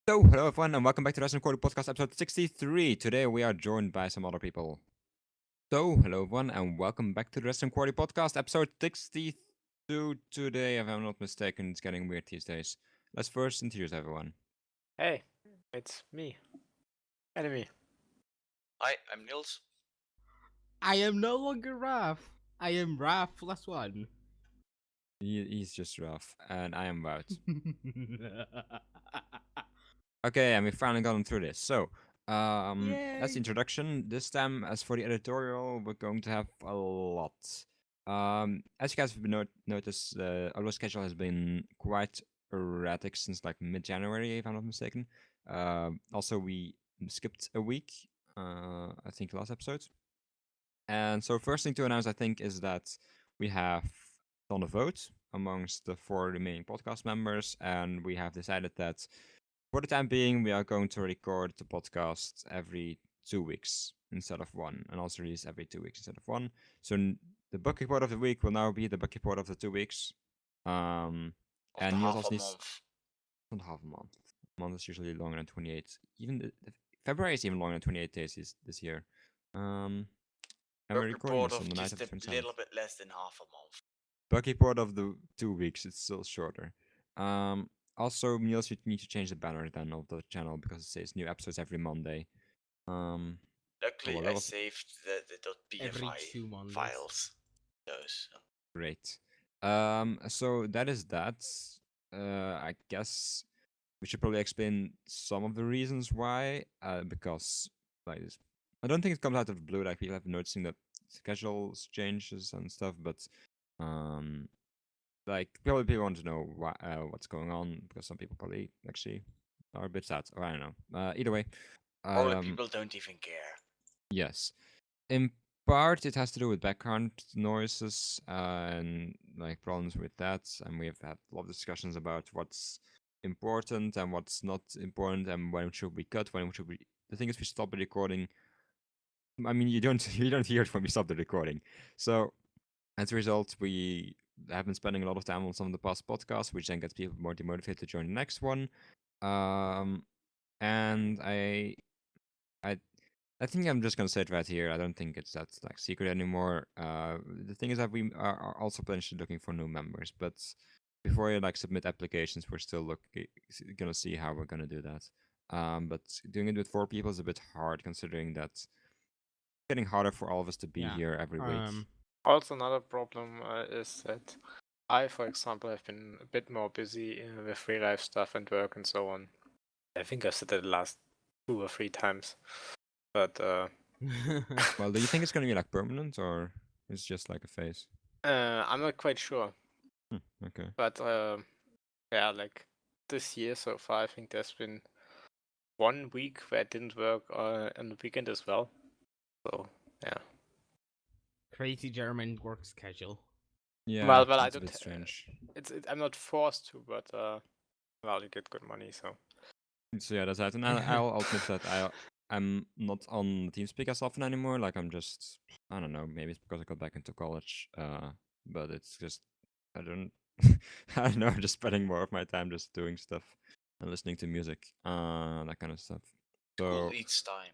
So, hello everyone, and welcome back to the Redstone Quarry Podcast, episode 63. Today we are joined by some other people. So, hello everyone, and welcome back to the Redstone Quarry Podcast, episode 62. Today, if I'm not mistaken, it's getting weird these days. Let's first introduce everyone. Hey, it's me. Enemy. Hi, I'm Niels. I am no longer Raph. I am Raph +1. He's just rough, and I am Wout. Okay, and we finally gotten through this. So, that's the Yay. introduction. This time, as for the editorial, we're going to have a lot. As you guys have noticed, the upload schedule has been quite erratic since like mid-January, if I'm not mistaken. Also, we skipped a week, I think last episode. And so, first thing to announce, I think, is that we have done a vote amongst the 4 remaining podcast members, and we have decided that for the time being, we are going to record the podcast every 2 weeks instead of 1, and also release every 2 weeks instead of 1. So the book report of the week will now be the book report of the 2 weeks. Of And the Niels half also a needs month. not half a month. A month is usually longer than 28. Even February is even longer than 28 days this year. And we're Book recording report this of on the night of just the a 27th. little bit less than half a month. Book report of the 2 weeks, it's still shorter. Also, Niels, you need to change the banner then of the channel because it says new episodes every Monday. Luckily, well, that I was- saved the Every .bfi 2 Mondays. files. Those. Great. So that is that. I guess we should probably explain some of the reasons why. Because like this, I don't think it comes out of the blue. Like people have been noticing that schedules changes and stuff, but like probably people want to know why, what's going on because some people probably actually are a bit sad, or I don't know. Either way, Or the people don't even care. yes. In part, it has to do with background noises and like problems with that. And we have had a lot of discussions about what's important and what's not important, and when should we cut, when should we. The thing is, we stop the recording. I mean, you don't hear it when we stop the recording. So as a result, we have been spending a lot of time on some of the past podcasts, which then gets people more demotivated to join the next one. And I think I'm just gonna say it right here. I don't think it's that like secret anymore. The thing is that we are also potentially looking for new members, but before you like submit applications, we're still gonna see how we're gonna do that. But doing it with 4 people is a bit hard, considering that it's getting harder for all of us to be Yeah, here every week. Also, another problem is that I, for example, have been a bit more busy with real life stuff and work and so on. I think I've said that the last 2 or 3 times. But Well, do you think it's gonna be like permanent, or it's just like a phase? I'm not quite sure. Okay. But yeah, like this year so far, I think there's been 1 week where I didn't work on the weekend as well. So yeah. Crazy German work schedule. Yeah. Well, I it's a don't. bit strange. I'm not forced to, but well, you get good money, so. So yeah, that's that. And I'll admit that I'm not on TeamSpeak as often anymore. Like I'm just, I don't know, maybe it's because I got back into college. But it's just I don't I don't know, I'm just spending more of my time just doing stuff and listening to music, that kind of stuff. So Cool each time.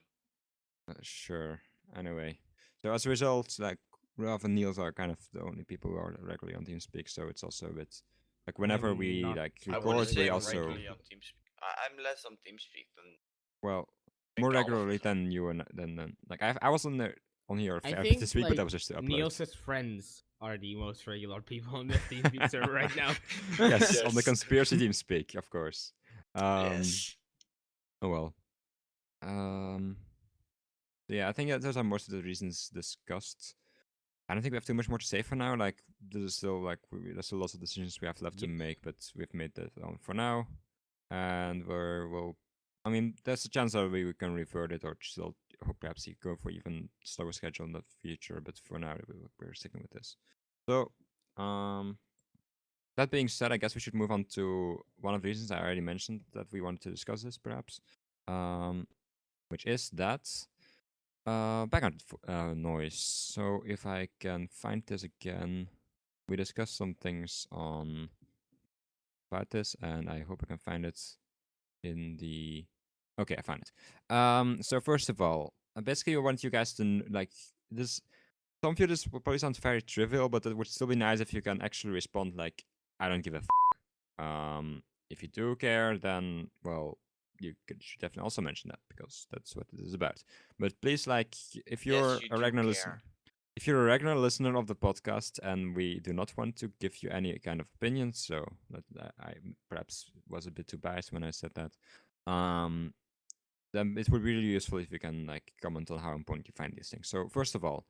sure. Anyway, so as a result, like Ralph and Niels are kind of the only people who are regularly on TeamSpeak. So it's also a bit like whenever I'm we not like I record, wouldn't say we I'm also regularly on TeamSpeak. I'm less on TeamSpeak than well think more all of regularly us are. than you and then like I was on there on here I bit think this week, like but that was just to upload. Niels' friends are the most regular people on this TeamSpeak server right now. Yes, on the Yes. conspiracy team speak, of course. Yes. Oh well. Yeah, I think that those are most of the reasons discussed. I don't think we have too much more to say for now. Like there's still like there's still lots of decisions we have left to Yep. make, but we've made that for now, and we'll. I mean, there's a chance that we can revert it or still or perhaps go for even slower schedule in the future. But for now, we're sticking with this. So, that being said, I guess we should move on to one of the reasons I already mentioned that we wanted to discuss this, perhaps, which is that background noise. So if I can find this again, we discussed some things on about this, and I hope I can find it in the. Okay, I found it. So first of all, basically, I want you guys to like this. Some of you this will probably sound very trivial, but it would still be nice if you can actually respond like, "I don't give a." If you do care, then well, should definitely also mention that because that's what it is about. But please, like, if you're Yes, you a do regular listener, care. if you're a regular listener of the podcast, and we do not want to give you any kind of opinions, so that I perhaps was a bit too biased when I said that. Then it would be really useful if you can like comment on how important you find these things. So first of all,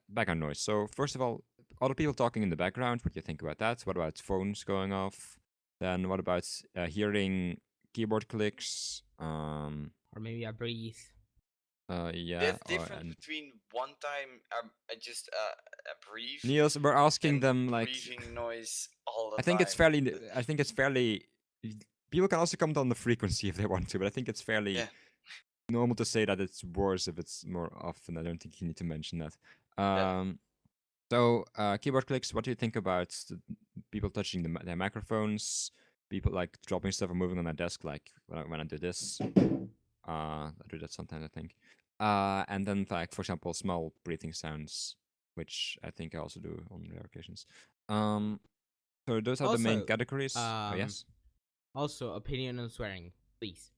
background noise. So first of all, other people talking in the background. What do you think about that? What about phones going off? Then what about hearing keyboard clicks? Or maybe I breathe. Yeah. There's difference And between one time I just breathe Niels, we're asking and them like. breathing noise all the I think time. it's fairly. I think it's fairly. People can also comment on the frequency if they want to, but I think it's fairly Yeah. normal to say that it's worse if it's more often. I don't think you need to mention that. Yeah. So keyboard clicks. What do you think about people touching their microphones? People like dropping stuff or moving on their desk, like when I do this. I do that sometimes, I think. And then like for example, small breathing sounds, which I think I also do on rare occasions. So those are the main Also, categories. Oh yes. Also, opinion on swearing, please.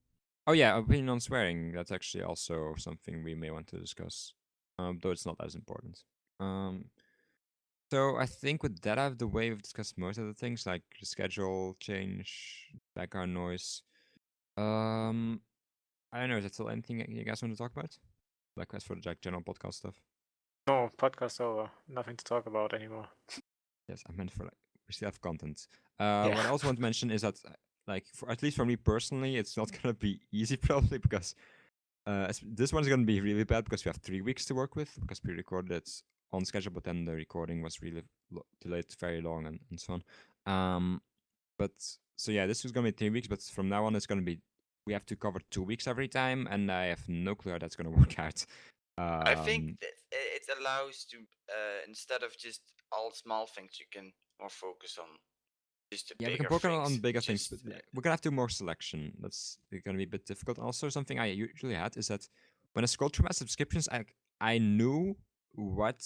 Oh yeah, opinion on swearing. That's actually also something we may want to discuss. Though it's not as important. So I think with that out of the way, we've discussed most of the things like the schedule change, background noise. I don't know. Is there still anything you guys want to talk about? Like as for the like, general podcast stuff. No, podcast over. Nothing to talk about anymore. Yes, I meant for like we still have content. Yeah. What I also want to mention is that like for at least for me personally, it's not gonna be easy probably because this one's gonna be really bad because we have 3 weeks to work with because we recorded it on schedule, but then the recording was really delayed very long and so on. But so yeah, this is gonna be 3 weeks, but from now on it's gonna be we have to cover 2 weeks every time, and I have no clue how that's gonna work out. I think that it allows to instead of just all small things, you can more focus on just the Yeah, we bigger can work things. on bigger things, Just, but we're gonna have to do more selection. That's gonna be a bit difficult. Also, something I usually had is that when I scrolled through my subscriptions, I knew what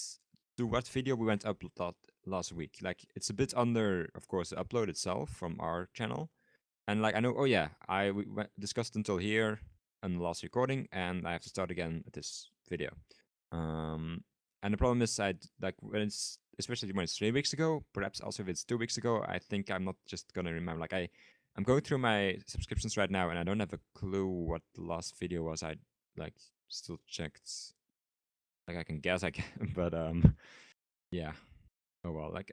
to what video we went up last week. Like it's a bit under, of course, the upload itself from our channel, and like I know, oh yeah, we discussed until here in the last recording, and I have to start again at this video. And the problem is, like when it's especially when it's 3 weeks ago, perhaps also if it's 2 weeks ago, I think I'm not just gonna remember. Like I'm going through my subscriptions right now, and I don't have a clue what the last video was. I like still checked. Like I can guess, I can, but yeah. Oh well, like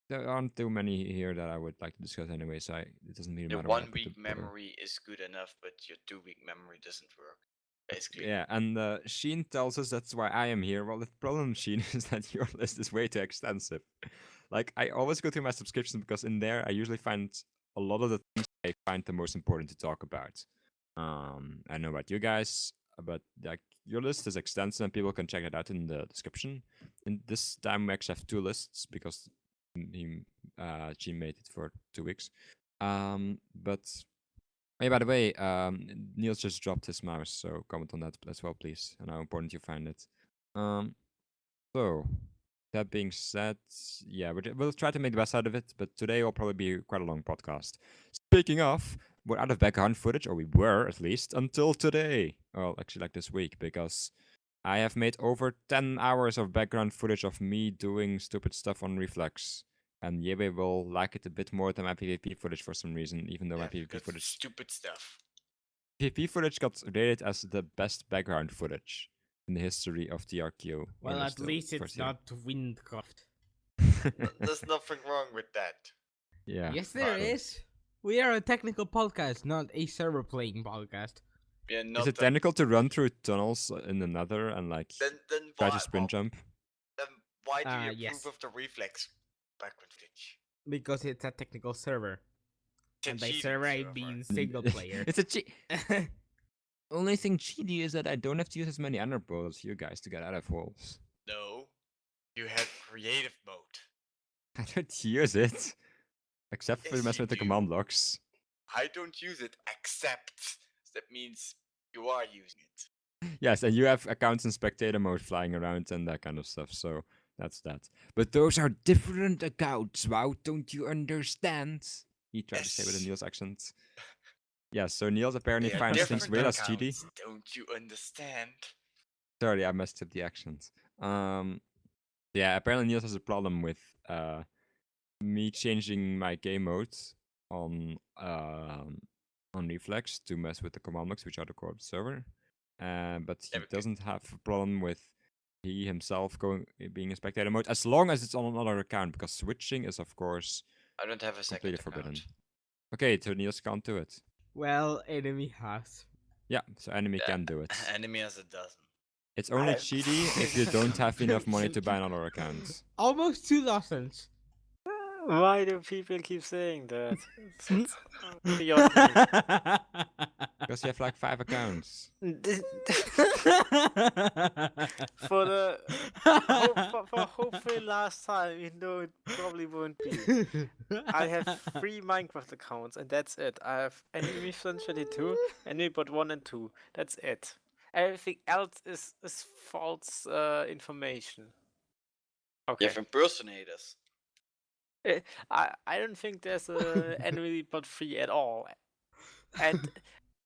there aren't too many here that I would like to discuss anyway, so it doesn't really your matter what I 1 put week together. memory is good enough, but your 2 week memory doesn't work. Basically. Yeah, and Sheen tells us that's why I am here. Well, the problem, Sheen, is that your list is way too extensive. Like, I always go through my subscriptions because in there I usually find a lot of the things I find the most important to talk about. I don't know about you guys, but like your list is extensive and people can check it out in the description. And this time we actually have 2 lists because Sheen made it for 2 weeks. But hey, by the way, Niels just dropped his mouse, so comment on that as well, please, and how important you find it. So that being said, yeah, we'll try to make the best out of it, but today will probably be quite a long podcast. Speaking of, we're out of background footage, or we were at least until today. Well, actually, like this week, because I have made over 10 hours of background footage of me doing stupid stuff on Reflex. And Yebe will like it a bit more than my PvP footage for some reason, even though my PvP because footage stupid stuff. PvP footage got rated as the best background footage in the history of TRQ. or Well, at still least it's first year. not Windcraft. There's nothing wrong with that. Yeah. Yes, of there course. is. We are a technical podcast, not a server playing podcast. We are not Is it technical to run through tunnels in the Nether and like then try why to sprint jump? then why do you approve Yes. of the reflex background footage? Because it's a technical server. It's a And by cheating server, I server. mean single player. It's a cheat. Only thing cheaty is that I don't have to use as many ender pearls as you guys to get out of holes. No, you have creative mode. I don't use it. Except for Yes, messing you with the do. command blocks. I don't use it except. That means you are using it. Yes, and you have accounts in spectator mode flying around and that kind of stuff. So that's that. But those are different accounts. Wow, don't you understand? He tried to say with a Yes. Niels accent. Yeah, so Niels apparently They are finds things different real as cheaty. accounts. Don't you understand? Sorry, I messed up the accent. Yeah, apparently Niels has a problem with me changing my game mode on Reflex to mess with the command blocks, which are the core of the server. But he doesn't have a problem with he himself being in spectator mode as long as it's on another account, because switching is of course I don't have a second completely forbidden. account. Okay, so Niels can't do it. Well, enemy has. Yeah, so enemy can do it. Enemy has a dozen. It's only cheaty if you don't have enough money to buy another account. Almost 2 dozens. Why do people keep saying that? It's beyond me. Because you have like 5 accounts. For the for hopefully last time, you know it probably won't be. I have 3 Minecraft accounts and that's it. I have Enemy 22, Enemy Bot 1 and 2. That's it. Everything else is false information. Okay. You have impersonators. I don't think there's a Enemy Bot 3 at all. And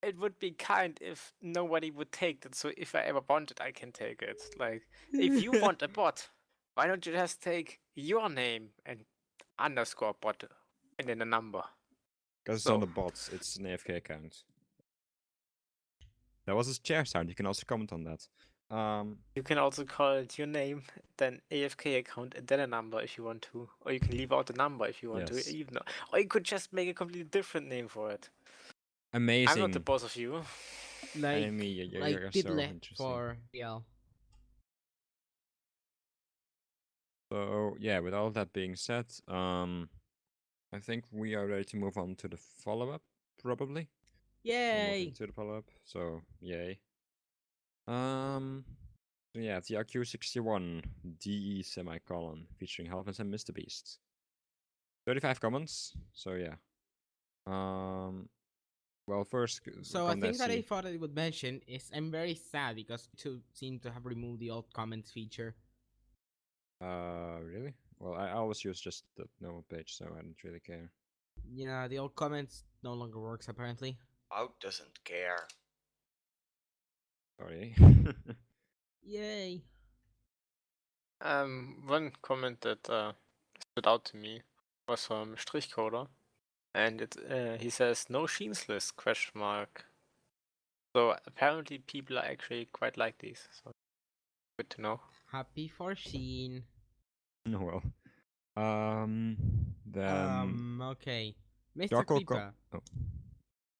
it would be kind if nobody would take it, so if I ever want it, I can take it. Like, if you want a bot, why don't you just take your name and underscore bot and then a number? Because it's So- on the bots, it's an AFK account. That was his chair sound, you can also comment on that. You can also call it your name, then AFK account, and then a number if you want to. Or you can leave out the number if you want Yes. to. Even or you could just make a completely different name for it. Amazing. I'm not the boss of you. Like, Enemy, you're like so Diddle interesting. for BL. So yeah, with all that being said, I think we are ready to move on to the follow-up, probably. We'll move Yay! into the follow-up, so yay. So yeah, TRQ 61 DE semicolon featuring Halvins and Mr. Beast. 35 comments, so yeah. Well, first, So I think that I thought I would mention is I'm very sad because to seem to have removed the alt comments feature. Really? Well, I always use just the normal page, so I don't really care. Yeah, the alt comments no longer works apparently. Out doesn't care. Sorry. Yay! One comment that stood out to me was from Strichcoder, and he says no Sheens list ? So apparently people are actually quite like these. So good to know. Happy for Sheen. No, well. Then Okay. Mr. Charcoal Creeper. oh.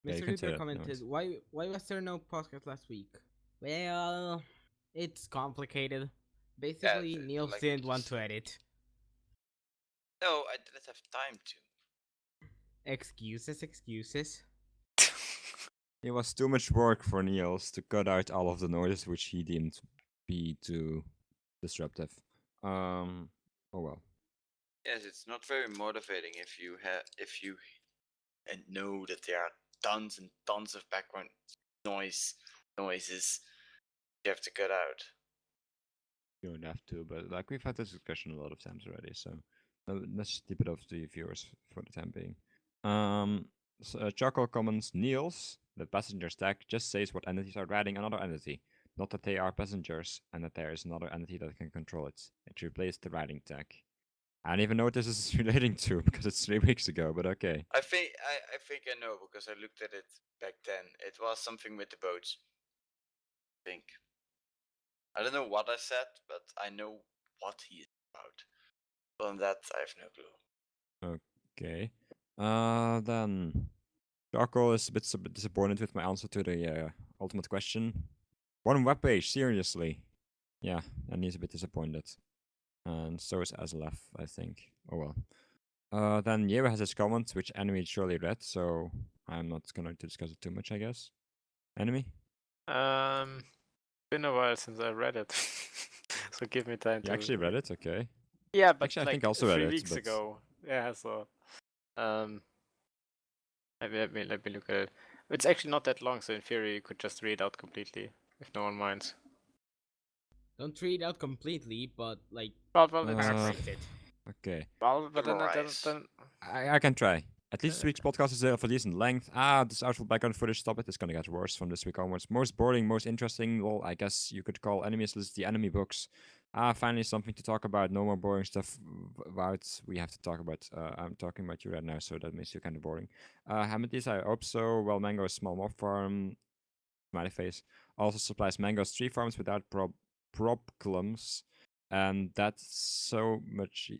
Yeah, you Mr. can say Creeper that, commented, no, why was there no podcast last week? Well, it's complicated. Basically, th- Niels like didn't want just- to edit. No, I didn't have time to. Excuses, excuses. It was too much work for Niels to cut out all of the noise which he deemed be too disruptive. Oh well. Yes, it's not very motivating if you know that there are tons and tons of background noises you have to cut out. You don't have to, but like we've had this discussion a lot of times already, so let's just keep it off to the viewers for the time being. Charcoal comments Niels, the passenger stack, just says what entities are riding another entity, not that they are passengers and that there is another entity that can control it. It replaced the riding tag. I don't even know what this is relating to because it's 3 weeks ago, but okay. I think I know because I looked at it back then. It was something with the boats. I think. I don't know what I said, but I know what he is about. Other than that, I have no clue. Okay. Then Charcoal is a bit disappointed with my answer to the ultimate question. One webpage, seriously. Yeah, and he's a bit disappointed. And so is Azlef, I think. Oh well. Then Yewa has his comment, which Enemy surely read, so I'm not going to discuss it too much, I guess. Enemy? Been a while since I read it, so give me time You to. actually read it? Okay. Yeah, but Actually, I like think I also read 3 it, weeks but- ago. Yeah, so Let me look at it. It's actually not that long, so in theory you could just read it out completely if no one minds. Don't read out completely, but like Well, it's paraphrase it. Okay. well, but Summarize. then I can try. At least this week's podcast is of a decent length. This outfit background footage, stop it. It's gonna get worse from this week onwards. Most boring, most interesting. Well, I guess you could call enemies list the enemy books. Finally something to talk about. No more boring stuff about we have to talk about. I'm talking about you right now, so that makes you kind of boring. Hamidis, I hope so. Well, Mango is small mob farm. Smiley face. Also supplies mangoes 3 farms without problems. And that's so much.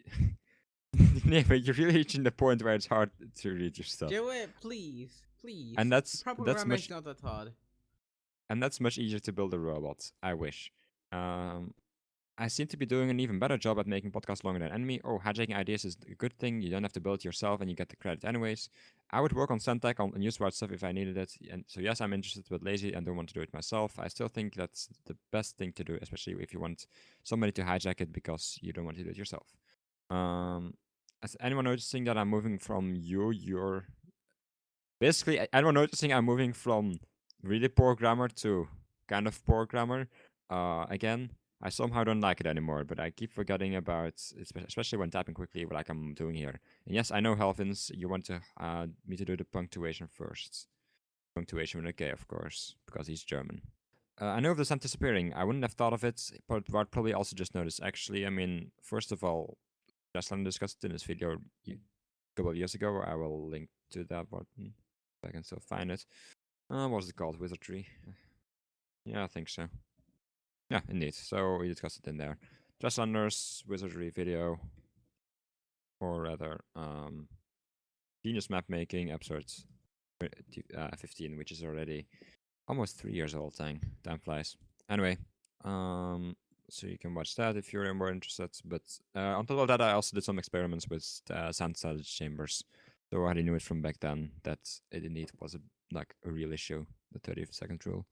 Yeah, but you're really reaching the point where it's hard to read your stuff. Joey, please. And that's proper that's grammar much is not that hard. and that's much easier to build a robot. I wish. I seem to be doing an even better job at making podcasts longer than enemy. Oh, hijacking ideas is a good thing. You don't have to build it yourself and you get the credit anyways. I would work on Sentech on newswire stuff if I needed it. And so yes, I'm interested but lazy and don't want to do it myself. I still think that's the best thing to do, especially if you want somebody to hijack it because you don't want to do it yourself. Is anyone noticing that I'm moving from you're basically anyone noticing I'm moving from really poor grammar to kind of poor grammar? Again, I somehow don't like it anymore, but I keep forgetting about, especially when typing quickly, like I'm doing here. And yes, I know, Helvins, you want to me to do the punctuation first. Punctuation with a K, of course, because he's German. I know of this anticipating. I wouldn't have thought of it, but I'd probably also just noticed. Actually, I mean, first of all, Tesla discussed in this video a couple of years ago. I will link to that button if I can still find it. What was it called? Wizardry? Yeah, I think so. Yeah, indeed. So we discussed it in there. Trustlanders, Wizardry video, or rather, Genius Map Making, episode 15, which is already almost 3 years old. Time flies. Anyway, so you can watch that if you're more interested. But on top of that, I also did some experiments with sand storage chambers. So I already knew it from back then that it indeed was like a real issue, the 30-second rule.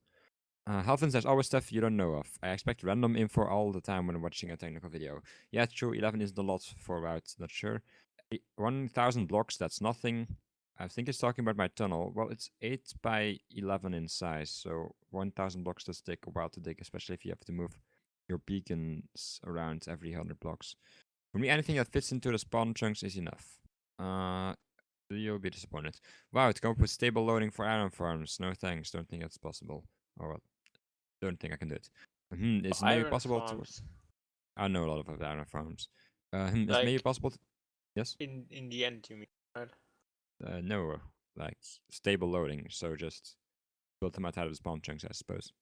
Halvins, there's always stuff you don't know of. I expect random info all the time when watching a technical video. Yeah, true, 11 isn't a lot for about, not sure. 1,000 blocks, that's nothing. I think it's talking about my tunnel. Well, it's 8 by 11 in size, so 1,000 blocks does take a while to dig, especially if you have to move your beacons around every 100 blocks. For me, anything that fits into the spawn chunks is enough. You'll be disappointed. Wow, it's come up with stable loading for iron farms. No thanks, don't think that's possible. Oh well, don't think I can do it. Is it maybe iron possible to... farms. I know a lot of iron farms. Is it maybe Like possible to... Yes? in the end, you mean? Right? No, like stable loading, so just build them out of the spawn chunks, I suppose.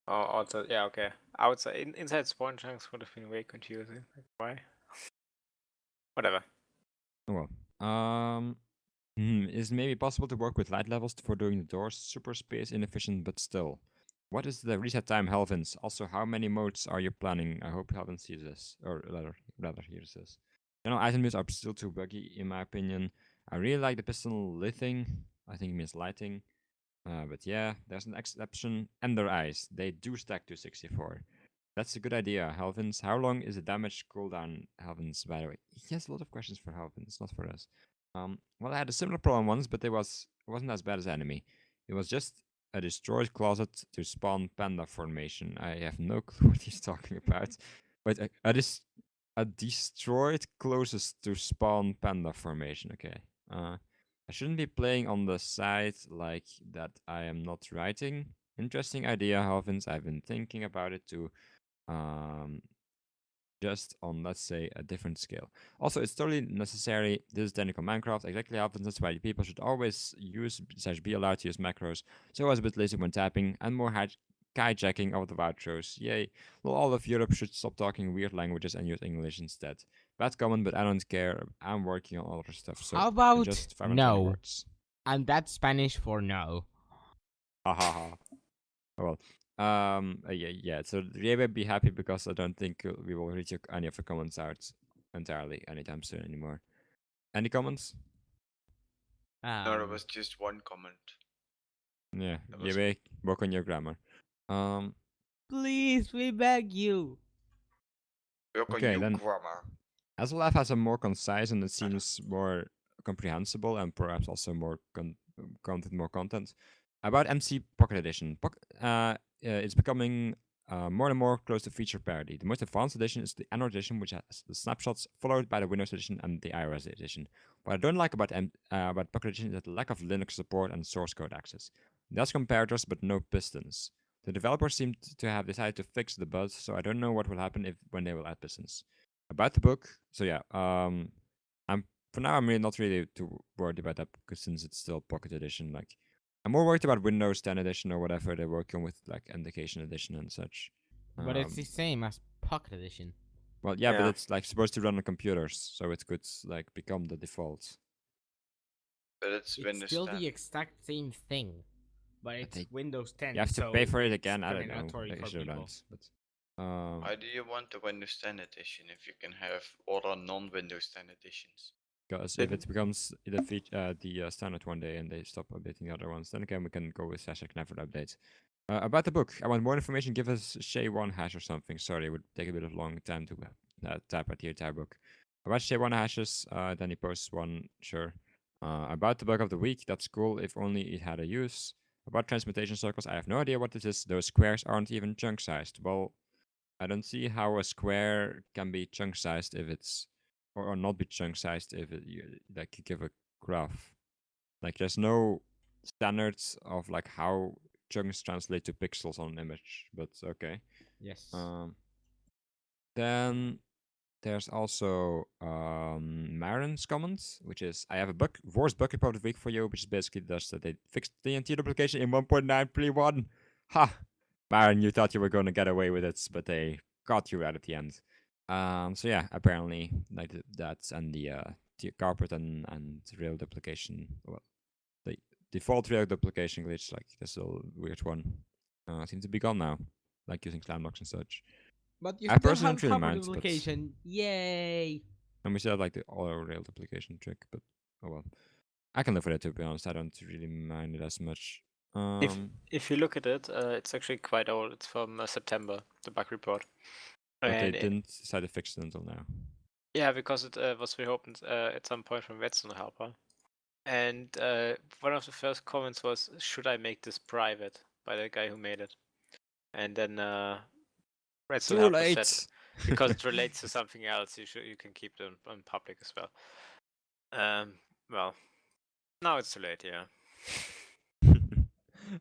Oh, also, yeah, okay. I would say inside spawn chunks would have been way confusing. Like, why? Whatever. Oh well. Is it maybe possible to work with light levels for doing the doors? Super space inefficient, but still. What is the reset time, Helvins? Also, how many modes are you planning? I hope Helvin sees this, or rather hears this. Item use are still too buggy, in my opinion. I really like the piston lithing. I think it means lighting. But yeah, there's an exception. Ender eyes. They do stack to 64. That's a good idea, Helvins. How long is the damage cooldown, Helvins, by the way? He has a lot of questions for Helvins, not for us. Well, I had a similar problem once, but it wasn't as bad as enemy. It was just a destroyed closet to spawn panda formation. I have no clue what he's talking about. But a destroyed closest to spawn panda formation. Okay. I shouldn't be playing on the side like that I am not writing. Interesting idea, Helvins. I've been thinking about it too. Just on, let's say, a different scale. Also, it's totally necessary. This is technical Minecraft. Exactly happens. That's why people should always use / be allowed to use macros. So I was a bit lazy when typing and more hijacking of the outros. Yay. Well, all of Europe should stop talking weird languages and use English instead. Bad comment, but I don't care. I'm working on other stuff. So How about just 520 no? words. And that's Spanish for no. Ha ha ha. Oh, well. Yeah. So they will be happy because I don't think we will reach any of the comments out entirely anytime soon anymore. Any comments? No, there was just one comment. Yeah, That was- Yebe, work on your grammar. Please, we beg you. Work on Okay, you then. grammar. SLF has a more concise and it seems more comprehensible and perhaps also more come with more content. About MC Pocket Edition. It's becoming more and more close to feature parity. The most advanced edition is the Android edition, which has the snapshots, followed by the Windows edition and the iOS edition. What I don't like about Pocket Edition is the lack of Linux support and source code access. It has comparators, but no pistons. The developers seem to have decided to fix the bug, so I don't know what will happen when they will add pistons. About the book, so yeah, for now I'm really not really too worried about that because since it's still Pocket Edition, like I'm more worried about Windows 10 edition or whatever they're working with, like Indication edition and such. But it's the same as Pocket Edition. Well, yeah, but Yeah. it's like supposed to run on computers, so it could like become the default. But it's It's Windows still 10. the exact same thing, but it's they- Windows 10. You have to so pay for it it's again. I don't know. discriminatory They for should have people. done it, but Why do you want the Windows 10 edition if you can have other non-Windows 10 editions? because if it becomes the standard one day and they stop updating the other ones, then again we can go with / never update. About the book, I want more information. Give us SHA-1 hash or something. Sorry, it would take a bit of long time to type out the entire book. About SHA-1 hashes, then he posts one, sure. About the bug of the week, that's cool if only it had a use. About transmutation circles, I have no idea what this is. Those squares aren't even chunk sized. Well, I don't see how a square can be chunk sized if it's or not be chunk sized if you give a graph. Like there's no standards of like how chunks translate to pixels on an image, but okay. Yes. Then there's also Marin's comment, which is I have a worst bug report of the week for you, which is basically does that they fixed TNT duplication in 1.9.1. Ha! Marin, you thought you were going to get away with it, but they caught you right at the end. So yeah, apparently like that and the carpet and rail duplication. Well, the default rail duplication glitch, like this little weird one, seems to be gone now. Like using slam blocks and such. But you I still personally have don't really copper mind, but- duplication. Yay! And we still have like the auto rail duplication trick, but oh well. I can live with it, to be honest. I don't really mind it as much. If you look at it, it's actually quite old. It's from September, the bug report. But they And didn't decide to fix it until now. yeah, because it was reopened at some point from Redstone helper. And one of the first comments was, "Should I make this private?" by the guy who made it. And then Redstone Too helper late! said, because it relates to something else, you can keep them on public as well. Well, now it's too late, yeah.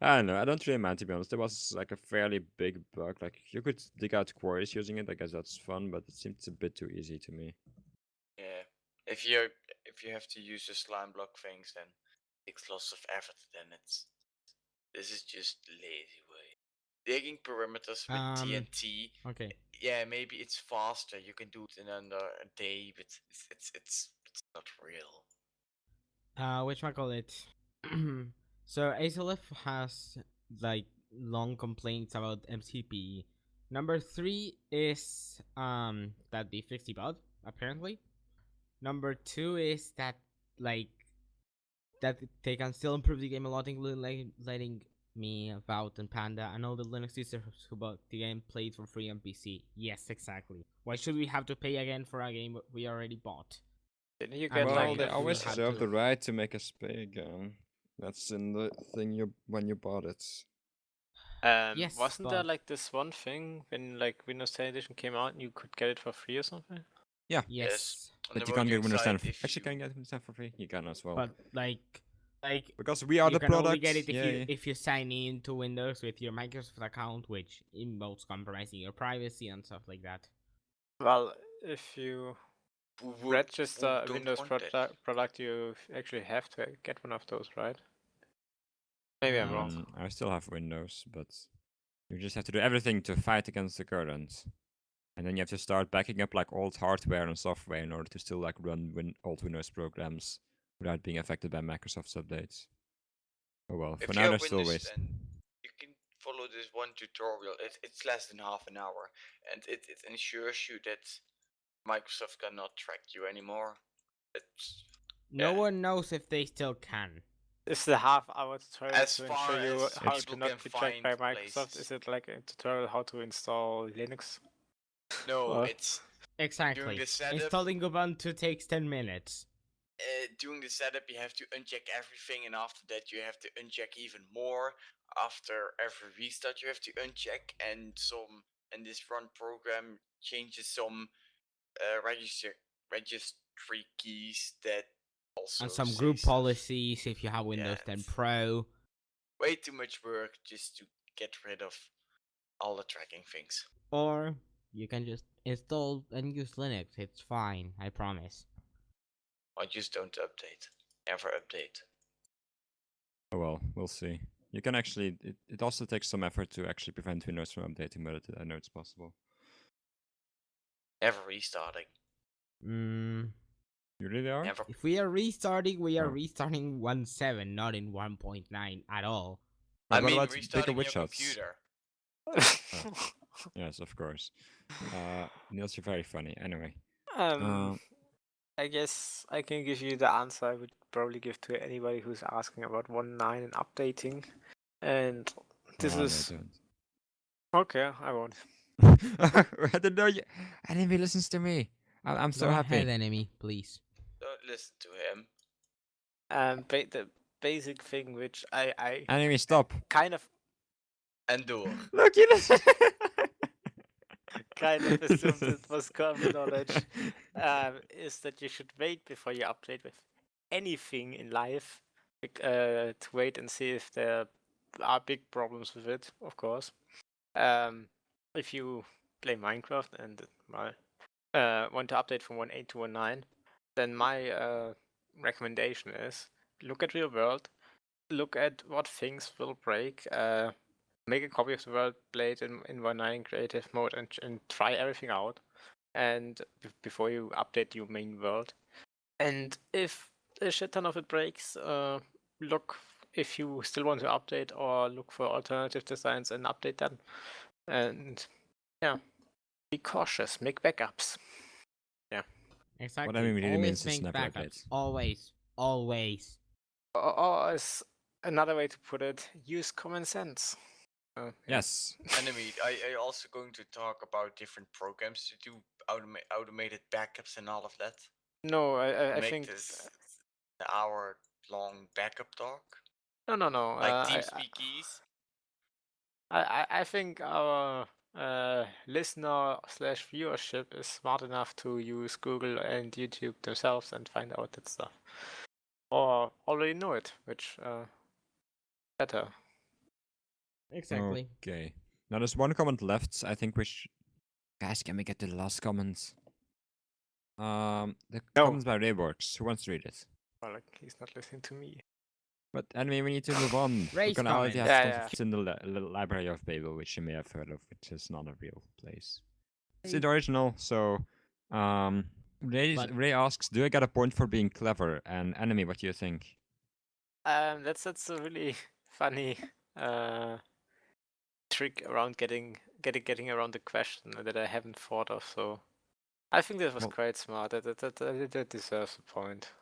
I don't know. I don't really mind, to be honest. There was like a fairly big bug. Like you could dig out quarries using it. I guess that's fun, but it seems a bit too easy to me. Yeah. If you have to use the slime block things, then it takes lots of effort. Then this is just lazy way. Digging perimeters with TNT. Okay. Yeah, maybe it's faster. You can do it in under a day, but it's not real. Whatchamacallit. So ASLF has like long complaints about MCP. Number 3 is that they fixed the bug, apparently. Number 2 is that like that they can still improve the game a lot, including letting me, Vault, and Panda, and all the Linux users who bought the game played for free on PC. Yes, exactly. Why should we have to pay again for a game we already bought? Didn't you And get well, like they a always free- reserve the right to make us pay again. That's in the thing when you bought it. Yes, wasn't there but- like this one thing when like Windows 10 edition came out and you could get it for free or something? Yes. On But the you can't get Mojang Windows 10. side, if Actually, you- can you get Windows 10 for free? You can as well. But like because we are you the can product. only get it if Yay. if you sign in to Windows with your Microsoft account, which involves compromising your privacy and stuff like that. Well, if you who would- register who a don't Windows want that? product, you actually have to get one of those, right? Maybe I'm wrong. I still have Windows, but you just have to do everything to fight against the current. And then you have to start backing up like old hardware and software in order to still like run old Windows programs without being affected by Microsoft's updates. Oh well, If for you now have there's still Windows ways. 10, you can follow this one tutorial. It's less than half an hour, and it ensures you that Microsoft cannot track you anymore. It's No Yeah. one knows if they still can. Is the half-hour tutorial As to far ensure you as how people to not can be tracked by find Microsoft? places. Is it like a tutorial how to install Linux? no, What? it's Exactly. the setup- Installing Ubuntu takes 10 minutes. doing the setup, you have to uncheck everything, and after that, you have to uncheck even more. After every restart, you have to uncheck, and this run program changes some registry keys that also And some say group stuff. policies if you have Windows 10 it's Pro. Way too much work just to get rid of all the tracking things. Or you can just install and use Linux. It's fine, I promise. I just don't update. Never update. Oh well, we'll see. You can actually. It also takes some effort to actually prevent Windows from updating, but I know it's possible. Never restarting. You really are? Never. If we are restarting, we are Oh. restarting 1.7, not in 1.9 at all. But I what mean, about bigger restarting your witch shots? computer. Yes, of course. Niels, you're very funny. Anyway. I guess I can give you the answer I would probably give to anybody who's asking about 1.9 and updating. And this no, is don't. okay. I won't. I don't know. Enemy listens to me. I'm so Go happy. ahead, enemy, please. Don't listen to him. The basic thing which I Enemy, stop. kind of And door. Look, you listen. kind of assumed it was common knowledge, is that you should wait before you update with anything in life, to wait and see if there are big problems with it, of course. If you play Minecraft and want to update from 1.8 to 1.9, then my recommendation is look at real world, look at what things will break, make a copy of the world, play it in 1.9 creative mode, and try everything out, and before you update your main world. And if a shit ton of it breaks, look if you still want to update, or look for alternative designs and update them. And yeah, be cautious, make backups. Yeah. Exactly. What I mean really Always means is make never backups. update. Always. Always. Or as another way to put it, use common sense. Yeah. Yes. Enemy, I also going to talk about different programs to do automated backups and all of that. No, I Make think this an hour-long backup talk. no. Like I TeamSpeak keys. think our listener slash viewership is smart enough to use Google and YouTube themselves and find out that stuff, or already know it, which better. Exactly. Okay. Now there's one comment left. I think we should. Guys, can we get to the last comments? The No. comments by Rayworks. Who wants to read it? Well, like he's not listening to me. But anyway, we need to move on. Raise Functionality has comments. Yeah. it's in the library of Babel, which you may have heard of, which is not a real place. It's the original, so Ray asks, do I get a point for being clever? And Enemy, what do you think? That's a really funny trick around getting around the question that I haven't thought of. So I think that was Well- quite smart. That deserves a point.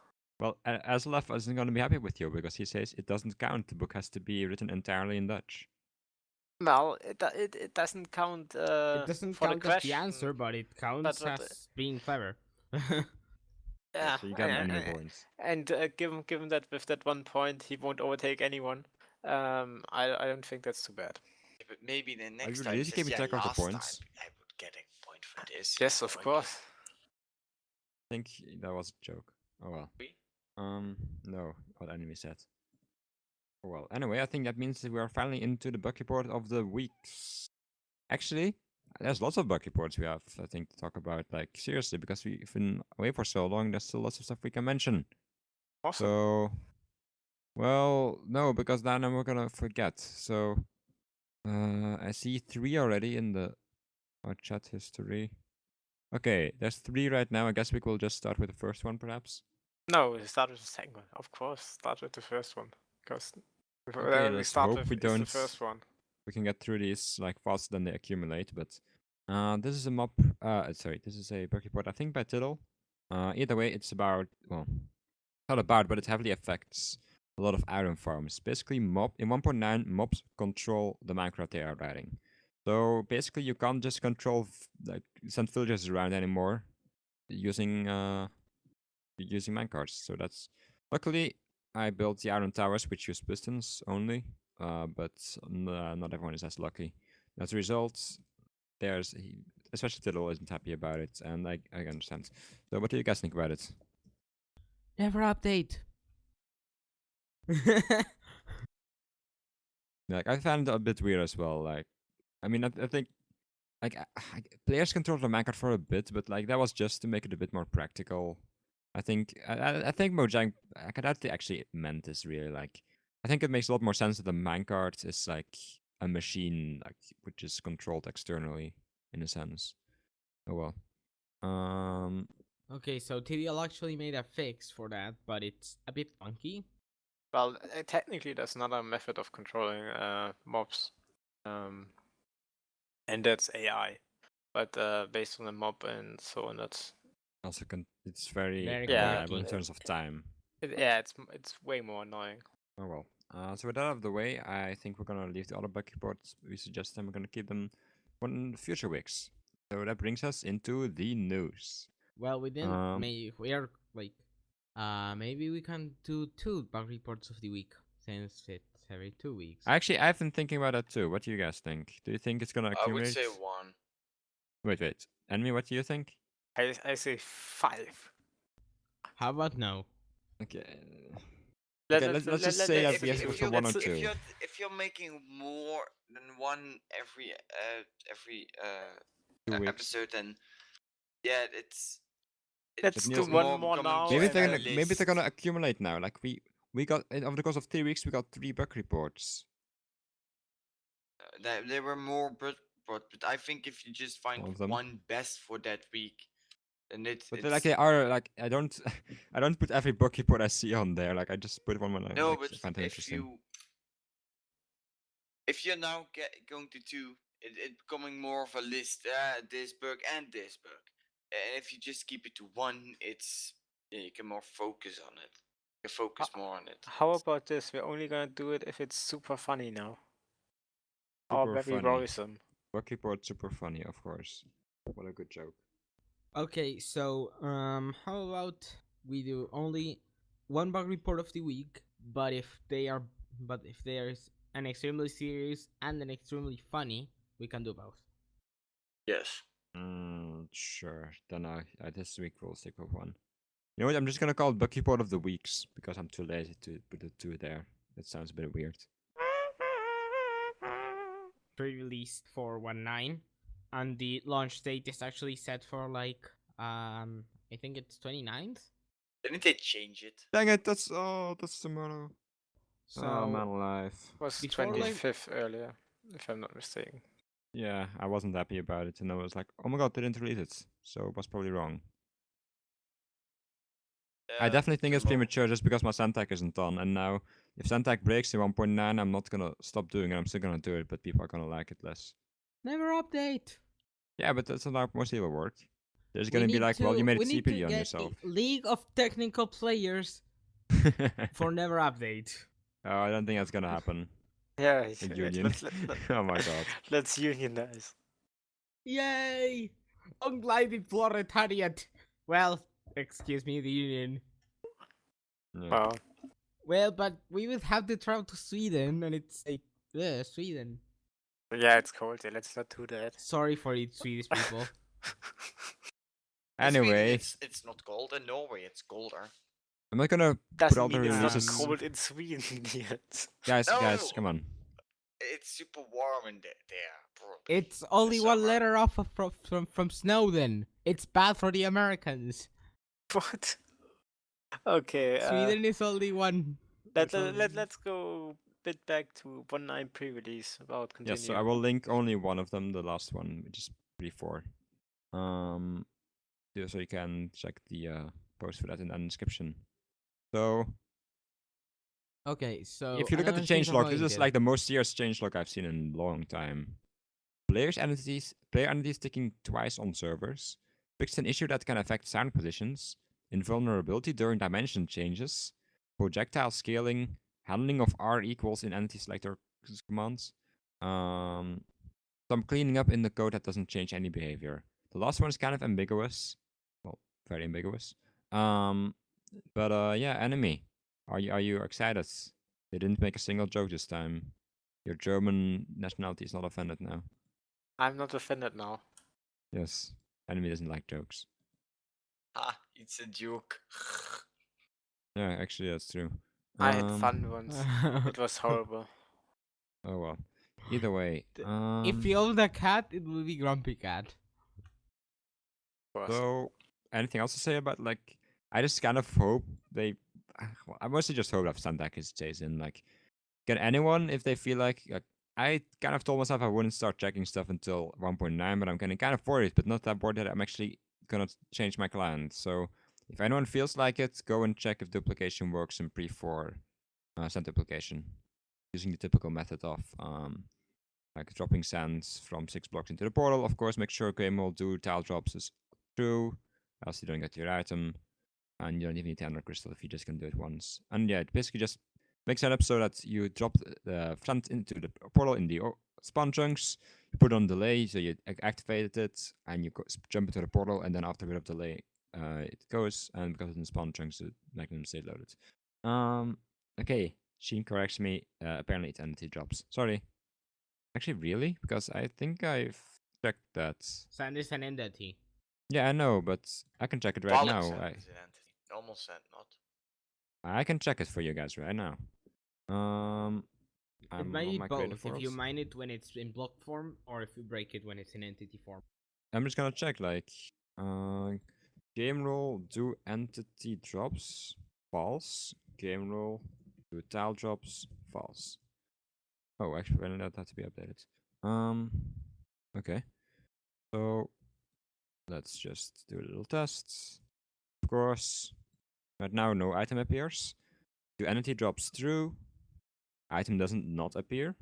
Well, Aslaf isn't going to be happy with you because he says it doesn't count. The book has to be written entirely in Dutch. Well, it doesn't count. It doesn't for count the as question, the answer, but it counts but, as being clever. Yeah, So you got an enemy points. and given that with that 1 point he won't overtake anyone, I don't think that's too bad. Yeah, but maybe the next you time really says, keeping track of the last time points? I would get a point for this. Yes, of Point. course. I think that was a joke. Oh well. We? No, what Enemy said. Oh well. Anyway, I think that means that we are finally into the bug report of the weeks. Actually, there's lots of bug reports we have, I think, to talk about. Like, seriously, because we've been away for so long, there's still lots of stuff we can mention. Awesome. So, well, no, because then we're gonna forget. So, I see 3 already in our chat history. Okay, there's 3 right now. I guess we will just start with the first one, perhaps. No, we start with the second one. Of course, start with the first one, because Okay, we let's start hope with we is the don't. first one. We can get through these like faster than they accumulate. But this is a mob. Sorry, this is a bug report. I think by Tittle. Either way, it's about not about, but it heavily affects a lot of iron farms. Basically, in 1.9, mobs control the Minecraft they are writing. So basically, you can't just control like send villagers around anymore using using minecarts. So that's luckily I built the iron towers which use pistons only, but not everyone is as lucky. As a result, especially Tiddle isn't happy about it, and I understand. So what do you guys think about it? Never update. Like I found it a bit weird as well. Like I mean I think like players control the minecart for a bit, but like that was just to make it a bit more practical. I think Mojang I could actually meant this really like I think it makes a lot more sense that the minecart is like a machine like which is controlled externally in a sense. Oh well. Okay, so TDL actually made a fix for that, but it's a bit funky. Well, technically, there's another method of controlling mobs, and that's AI. But based on the mob and so on, that's Also it's very Very unreliable clunky. in terms of time. it's way more annoying. Oh well. So with that out of the way, I think we're gonna leave the other bug reports. We suggest them. We're gonna keep them for future weeks. So that brings us into the news. Well, we didn't. Um, We are like, maybe we can do 2 bug reports of the week since it's every 2 weeks. Actually, I've been thinking about that too. What do you guys think? Do you think it's gonna I would accumulate? say 1. Wait. Enemy, what do you think? I say 5. How about no? Okay. Okay, let's just say that If, yes, if for you 1 or if 2. you're if you're making more than one every 2 weeks. episode, then yeah, it's Let's do one more becoming now just Maybe and they're a gonna maybe they're gonna list. accumulate now. Like we got over the course of 3 weeks, we got 3 bug reports. There were more, but I think if you just find All of them. one best for that week, then But it's like they are like I don't I don't put every book report I see on there. Like I just put one when I no. like, But find it interesting. if you're now going to 2, it becoming more of a list. This book and this book, and if you just keep it to 1, it's you can more focus on it. You focus more on it. how about this? We're only gonna do it if it's super funny now. Or Super very funny. worrisome. Book report super funny, of course. What a good joke. Okay, so how about we do only 1 bug report of the week, but if there's an extremely serious and an extremely funny, we can do both. Yes. Sure. Then this week we'll stick with 1. You know what? I'm just gonna call it book report of the weeks because I'm too lazy to put the 2 there. That sounds a bit weird. Pre-released for 1.9, and the launch date is actually set for like I think it's 29th. Didn't they change it? Dang it! That's tomorrow. So Oh man, alive. It was Before, like- 25th earlier, if I'm not mistaken. Yeah, I wasn't happy about it, and I was like, "Oh my god, they didn't release it," so it was probably wrong. I definitely think it's premature just because my Sandtag isn't done, and now if Sandtag breaks in 1.9, I'm not gonna stop doing it. I'm still gonna do it, but people are gonna like it less. never update. Yeah, but that's not how mostly will work. There's We gonna be need like, well, you made we it need to CPD on get yourself. a League of Technical Players for never update. Oh, I don't think that's gonna happen. Yeah, A union. Oh my god. Let's unionize. Yay! Unglided proletariat. Well, excuse me, the union. Yeah. Wow. Well, but we would have to travel to Sweden, and it's like, Sweden. Yeah, it's cold. Yeah, let's not do that. Sorry for you Swedish people. In Sweden, Anyway, it's not cold. In Norway, it's colder. I'm not gonna put Doesn't all the mean it's not releases. cold in Sweden yet. Guys, No. come on. It's super warm in there. Probably. It's only one summer. letter off from Snowden. It's bad for the Americans. What? Okay. Sweden is only one. Let's go a bit back to 1.9 pre-release about continuing. Yes, so I will link only one of them, the last one, which is pre-4. So you can check the post for that in the description. So Okay, so if you look at the another thing changelog, about this is Intel. like the most serious changelog I've seen in a long time. Player entities ticking twice on servers. Fixed an issue that can affect sound positions. Invulnerability during dimension changes. Projectile scaling. Handling of R equals in entity selector commands. Some cleaning up in the code that doesn't change any behavior. The last one is kind of ambiguous. Well, very ambiguous. But yeah, enemy. Are you excited? They didn't make a single joke this time. Your German nationality is not offended now. I'm not offended now. Yes, enemy doesn't like jokes. Ah, it's a joke. Yeah, actually that's true. I had fun once. It was horrible. Oh well. Either way, If you own a cat, it will be Grumpy Cat. Of course. so anything else to say about like? I just kind of hope they. Well, I mostly just hope that Sandak stays in. Like, can anyone if they feel like I kind of told myself I wouldn't start checking stuff until 1.9, but I'm getting kind of worried, but not that worried that I'm actually gonna change my client. So if anyone feels like it, go and check if duplication works in pre-4 sand duplication using the typical method of like dropping sands from 6 blocks into the portal. Of course, make sure game will do tile drops is true, else you don't get your item, and you don't even need the ender crystal if you just can do it once. And yeah, it basically just makes it up so that you drop the sand into the portal in the spawn chunks, you put on delay, so you activated it, and you jump into the portal, and then after a bit of delay, it goes, and because it's in spawn chunks, it makes them stay loaded. Okay, Sheen corrects me. Apparently, it's entity drops. Sorry. Actually, really? Because I think I've checked that. Sand is an entity. Yeah, I know, but I can check it right Valid now. sand is an entity. Normal sand, not. I can check it for you guys right now. It I'm might on be my creative both. If you worlds. mine it when it's in block form, or if you break it when it's in entity form. I'm just gonna check like game rule do entity drops false. Game rule do tile drops false. Oh, actually, I that had to be updated. Okay. So let's just do a little test. Of course, right now no item appears. Do entity drops true? Item doesn't not appear.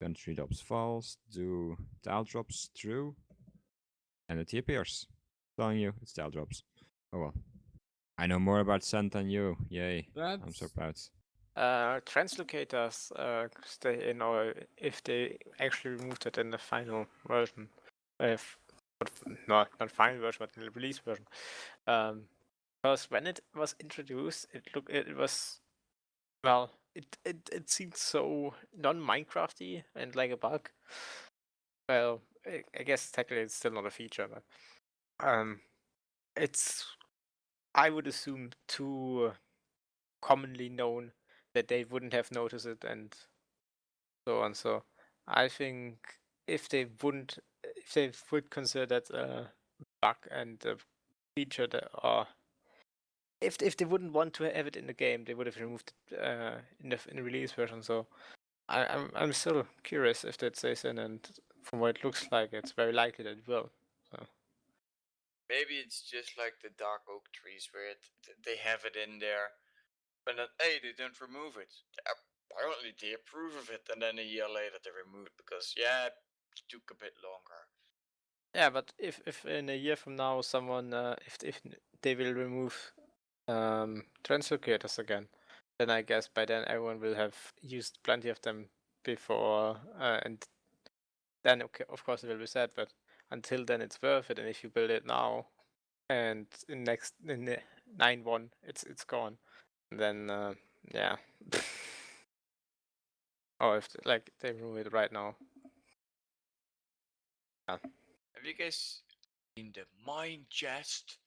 Then 3 drops false. Do tile drops true? Entity appears. Telling you, it's tile drops. Oh well. I know more about Sand than you. Yay. I'm so proud. Translocators stay in, or if they actually removed it in the final version. If not final version, but in the release version. Because when it was introduced, it was, well, it seemed so non-Minecrafty and like a bug. Well, I guess technically it's still not a feature, but it's, I would assume, too commonly known that they wouldn't have noticed it and so on. So I think if they would consider that a bug and a feature that, or if they wouldn't want to have it in the game, they would have removed it in the release version. So I'm still curious if that stays in, and from what it looks like, it's very likely that it will. So. Maybe it's just like the dark oak trees where they have it in there, but then hey, they don't remove it. Apparently they approve of it, and then a year later they remove it because it took a bit longer. Yeah, but if in a year from now someone if they will remove translocators again, then I guess by then everyone will have used plenty of them before, and then okay, of course it will be sad, but until then it's worth it. And if you build it now, and in the 9.1 it's gone, then yeah. Oh, if they remove it right now. Yeah. Have you guys seen the mine chest?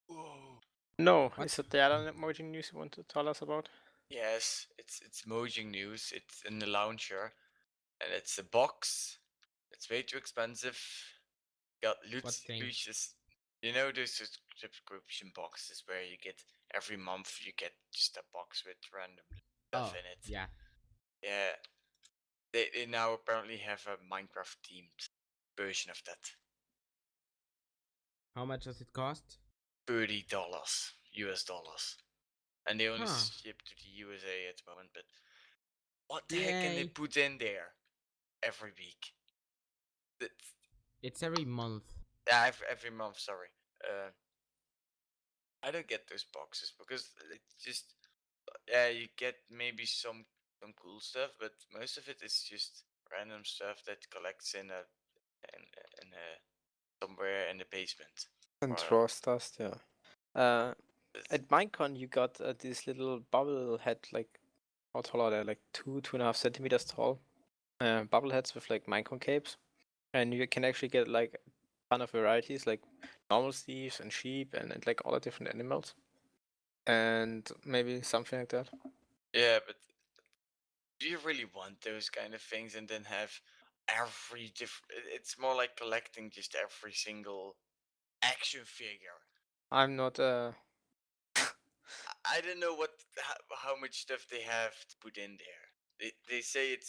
Whoa. No, What? is it the other Mojang news you want to tell us about? Yes, it's Mojang news. It's in the launcher, and it's a box. It's way too expensive. Got loot What thing? lucius. You know those subscription boxes where you get every month you get just a box with random stuff Oh, in it. yeah. Yeah. They now apparently have a Minecraft themed version of that. How much does it cost? $30 US dollars. And they only Huh. ship to the USA at the moment, but what the heck can they Yay. put in there every week? That's, It's every month. yeah, every month, sorry. I don't get those boxes because it's just, you get maybe some cool stuff, but most of it is just random stuff that collects in somewhere in the basement. And Or- Frost dust, yeah. At Minecon, you got this little bubble head, like how tall are they? Like 2.5 centimeters tall. Bubble heads with like Minecon capes, and you can actually get like a ton of varieties, like normal thieves and sheep and like all the different animals, and maybe something like that. Yeah, but do you really want those kind of things and then have every different? It's more like collecting just every single action figure. I'm not I don't know how much stuff they have to put in there. They say it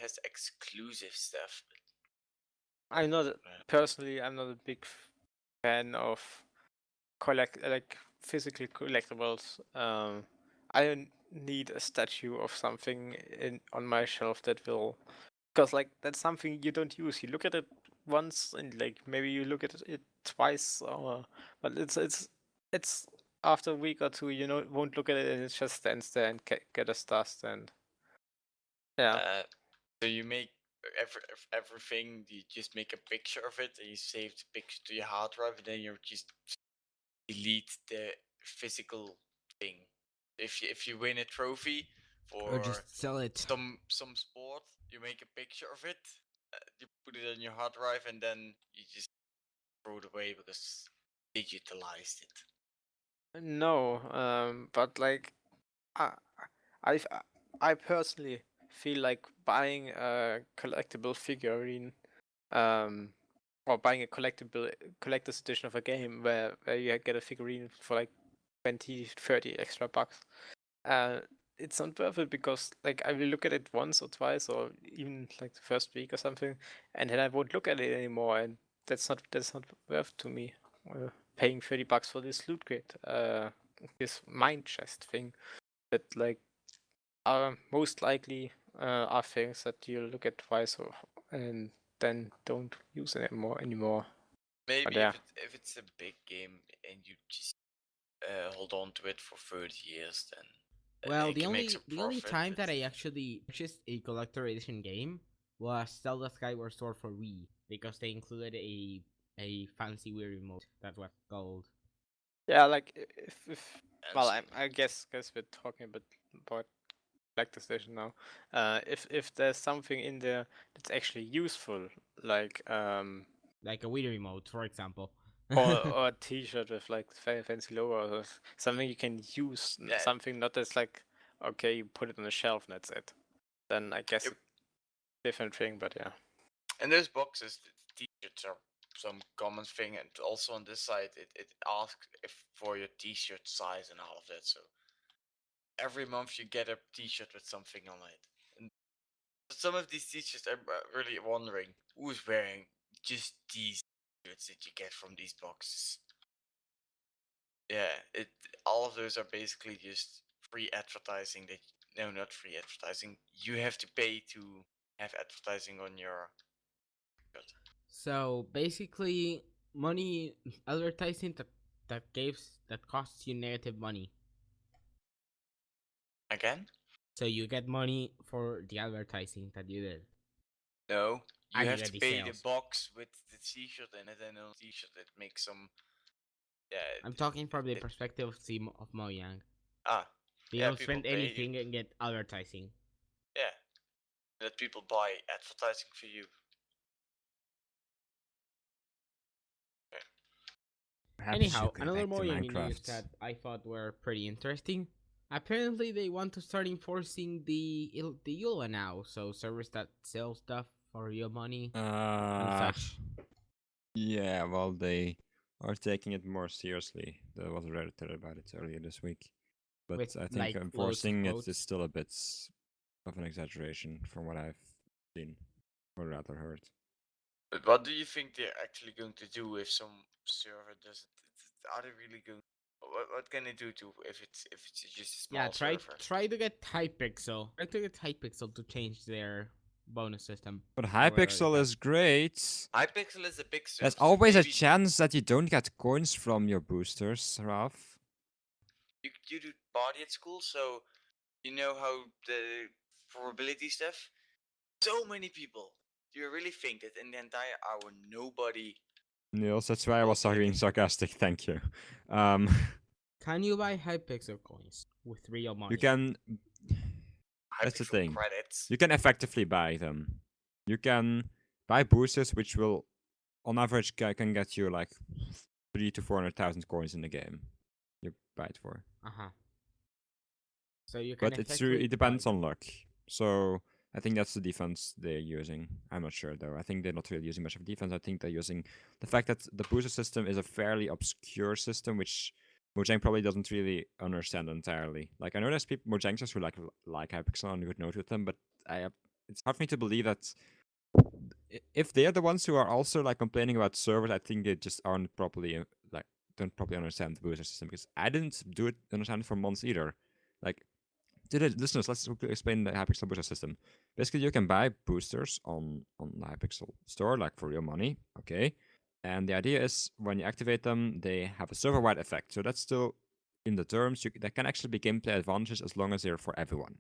has exclusive stuff. I'm not personally. I'm not a big fan of like physical collectibles. I don't need a statue of something on my shelf that will, because like that's something you don't use. You look at it once and like maybe you look at it twice, or but it's after a week or two you know won't look at it and it just stands there and get us dust and yeah. So you make everything. You just make a picture of it and you save the picture to your hard drive, and then you just delete the physical thing. If you win a trophy Or for just sell it. some sport, you make a picture of it, you put it on your hard drive, and then you just throw it away because digitalized it. No, but like I I I personally feel like buying a collectible figurine, or buying a collector's edition of a game where you get a figurine for like 20, 30 extra bucks. Uh, it's not worth it because like I will look at it once or twice or even like the first week or something, and then I won't look at it anymore, and that's not worth to me. Paying 30 bucks for this loot crate, this mine chest thing that like are most likely are things that you look at twice or and then don't use it anymore. Maybe yeah. if it's a big game and you just hold on to it for 30 years, then Well, it the can make only some the only profit. time But that I actually purchased a collector edition game was Zelda Skyward Sword for Wii because they included a fancy Wii remote that was gold. Yeah, like if well, and I guess we're talking about like the station now. If there's something in there that's actually useful, like Like a Wii remote, for example. or a T-shirt with like fancy logo or something you can use, yeah, something not that's like okay, you put it on a shelf and that's it. Then I guess Yep. a different thing, but yeah. and those boxes, the t-shirts are some common thing, and also on this side, it asks if for your t-shirt size and all of that. So every month you get a t-shirt with something on it. And some of these t-shirts, I'm really wondering who's wearing just these t-shirts that you get from these boxes. Yeah, all of those are basically just free advertising. That no, not free advertising. You have to pay to have advertising on your shirt. So basically, money advertising that costs you negative money. Again? So you get money for the advertising that you did, No, you and you have get to the pay the sales. box with the t-shirt in it, and on the t-shirt it makes some. Yeah. I'm talking from the perspective of Mojang. Ah, They yeah. don't People spend pay you. anything and get advertising. Yeah, that people buy advertising for you. Perhaps you Anyhow, go another back to Mojang news Minecraft. that I thought were pretty interesting. Apparently, they want to start enforcing the EULA now, so servers that sell stuff for real money and such. Yeah, well, they are taking it more seriously. There was a Redditor about it earlier this week. But With I think like loads of enforcing it is quotes. still a bit of an exaggeration from what I've seen or rather heard. But what do you think they're actually going to do if some server does it? Are they really going? What can they do to if it's just a small Yeah, server? try to get Hypixel. Try to get Hypixel to change their bonus system. But Or whatever Hypixel it's is great. Hypixel is a big server. There's so always a maybe chance that you don't get coins from your boosters, Ralph. you do body at school, so you know how the probability stuff. So many people. Do you really think that in the entire hour nobody? Niels, that's why I was Probability. being sarcastic. Thank you. Um, Can you buy Hypixel coins with real money? You can. That's the Hypixel thing. credits. You can effectively buy them. You can buy boosters, which will, on average, can get you like 300,000 to 400,000 coins in the game. You buy it for. So you can But effectively it depends buy on luck. So I think that's the defense they're using. I'm not sure though. I think they're not really using much of defense. I think they're using the fact that the booster system is a fairly obscure system, which Mojang probably doesn't really understand entirely. Like I know there's people Mojangers who like Hypixel and would note with them, but it's hard for me to believe that if they're the ones who are also like complaining about servers, I think they just aren't properly like don't properly understand the booster system because I didn't understand it for months either. Like to the listeners, let's explain the Hypixel booster system. Basically, you can buy boosters on the Hypixel store, like for real money, okay? And the idea is when you activate them, they have a server-wide effect. So that's still in the terms. That can actually be gameplay advantages as long as they're for everyone.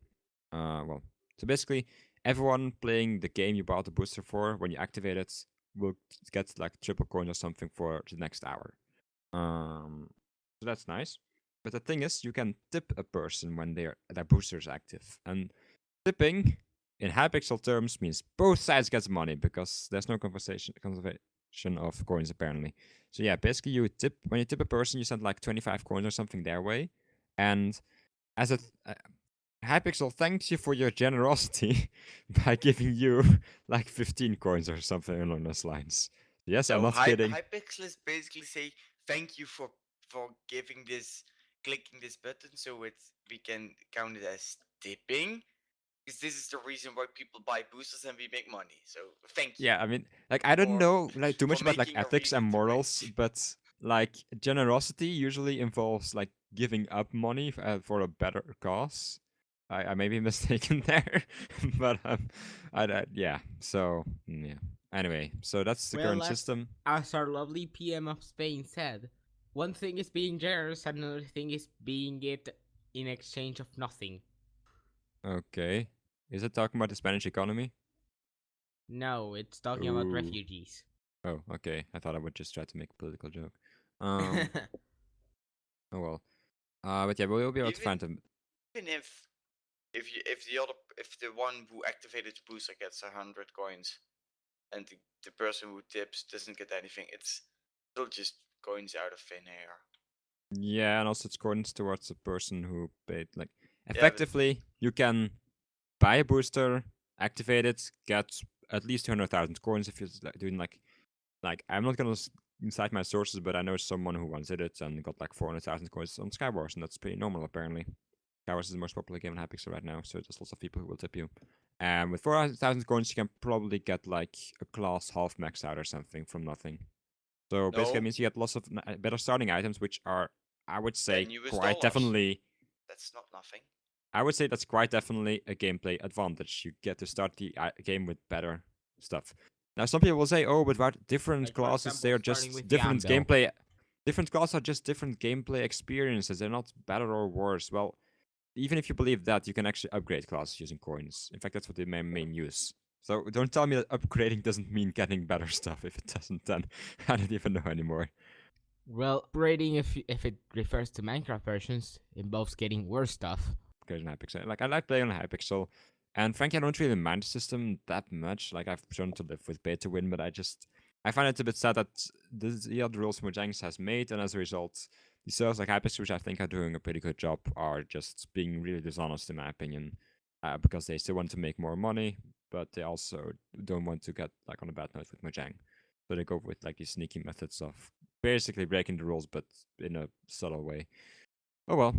So basically, everyone playing the game you bought the booster for, when you activate it, will get like triple coins or something for the next hour. So that's nice. But the thing is, you can tip a person when their booster is active, and tipping in Hypixel terms means both sides get money because there's no conservation of coins apparently. So yeah, basically when you tip a person, you send like 25 coins or something their way, and as a Hypixel thanks you for your generosity by giving you like 15 coins or something along those lines. Yes, So I'm not kidding. Hypixel is basically say thank you for giving this, clicking this button, so we can count it as tipping. Because this is the reason why people buy boosters and we make money. So thank you. Yeah, I mean, like I don't for- know like too for much about like making a ethics and reason to win. morals, but like generosity usually involves like giving up money for a better cause. I may be mistaken there, but yeah. So yeah. Anyway, so that's the Well, current system. as our lovely PM of Spain said, one thing is being generous, and another thing is being it in exchange of nothing. Okay, is it talking about the Spanish economy? No, it's talking about Ooh. refugees. Oh, okay. I thought I would just try to make a political joke. Oh well. But yeah, we'll be able to find them. Even if the one who activated the booster gets 100 coins, and the person who tips doesn't get anything, it's still just coins out of thin air. Yeah, and also it's coins towards the person who paid. Like, but- effectively, you can buy a booster, activate it, get at least 200,000 coins if you're doing like I'm not gonna cite my sources, but I know someone who once did it and got like 400,000 coins on Skywars, and that's pretty normal apparently. Skywars is the most popular game in Hypixel right now, so there's lots of people who will tip you. And with 400,000 coins, you can probably get like a class half max out or something from nothing. So basically, it No. means you get lots of better starting items, which are, I would say, $10 quite definitely. That's not nothing. I would say that's quite definitely a gameplay advantage. You get to start the game with better stuff. Now, some people will say, "Oh, but what different Like, for classes? example, They are starting just with the different anvil. gameplay. Different classes are just different gameplay experiences. They're not better or worse." Well, even if you believe that, you can actually upgrade classes using coins. In fact, that's what they main use. So don't tell me that upgrading doesn't mean getting better stuff. If it doesn't, then I don't even know anymore. Well, upgrading, if it refers to Minecraft versions, involves getting worse stuff. Because on Hypixel, like I like playing on Hypixel, and frankly, I don't really mind the system that much. Like I've shown to live with pay to win, but I find it a bit sad that the other rules Mojang has made, and as a result, the servers like Hypixel, which I think are doing a pretty good job, are just being really dishonest in my opinion, because they still want to make more money, but they also don't want to get like on a bad note with Mojang. So they go with like these sneaky methods of basically breaking the rules, but in a subtle way. Oh well.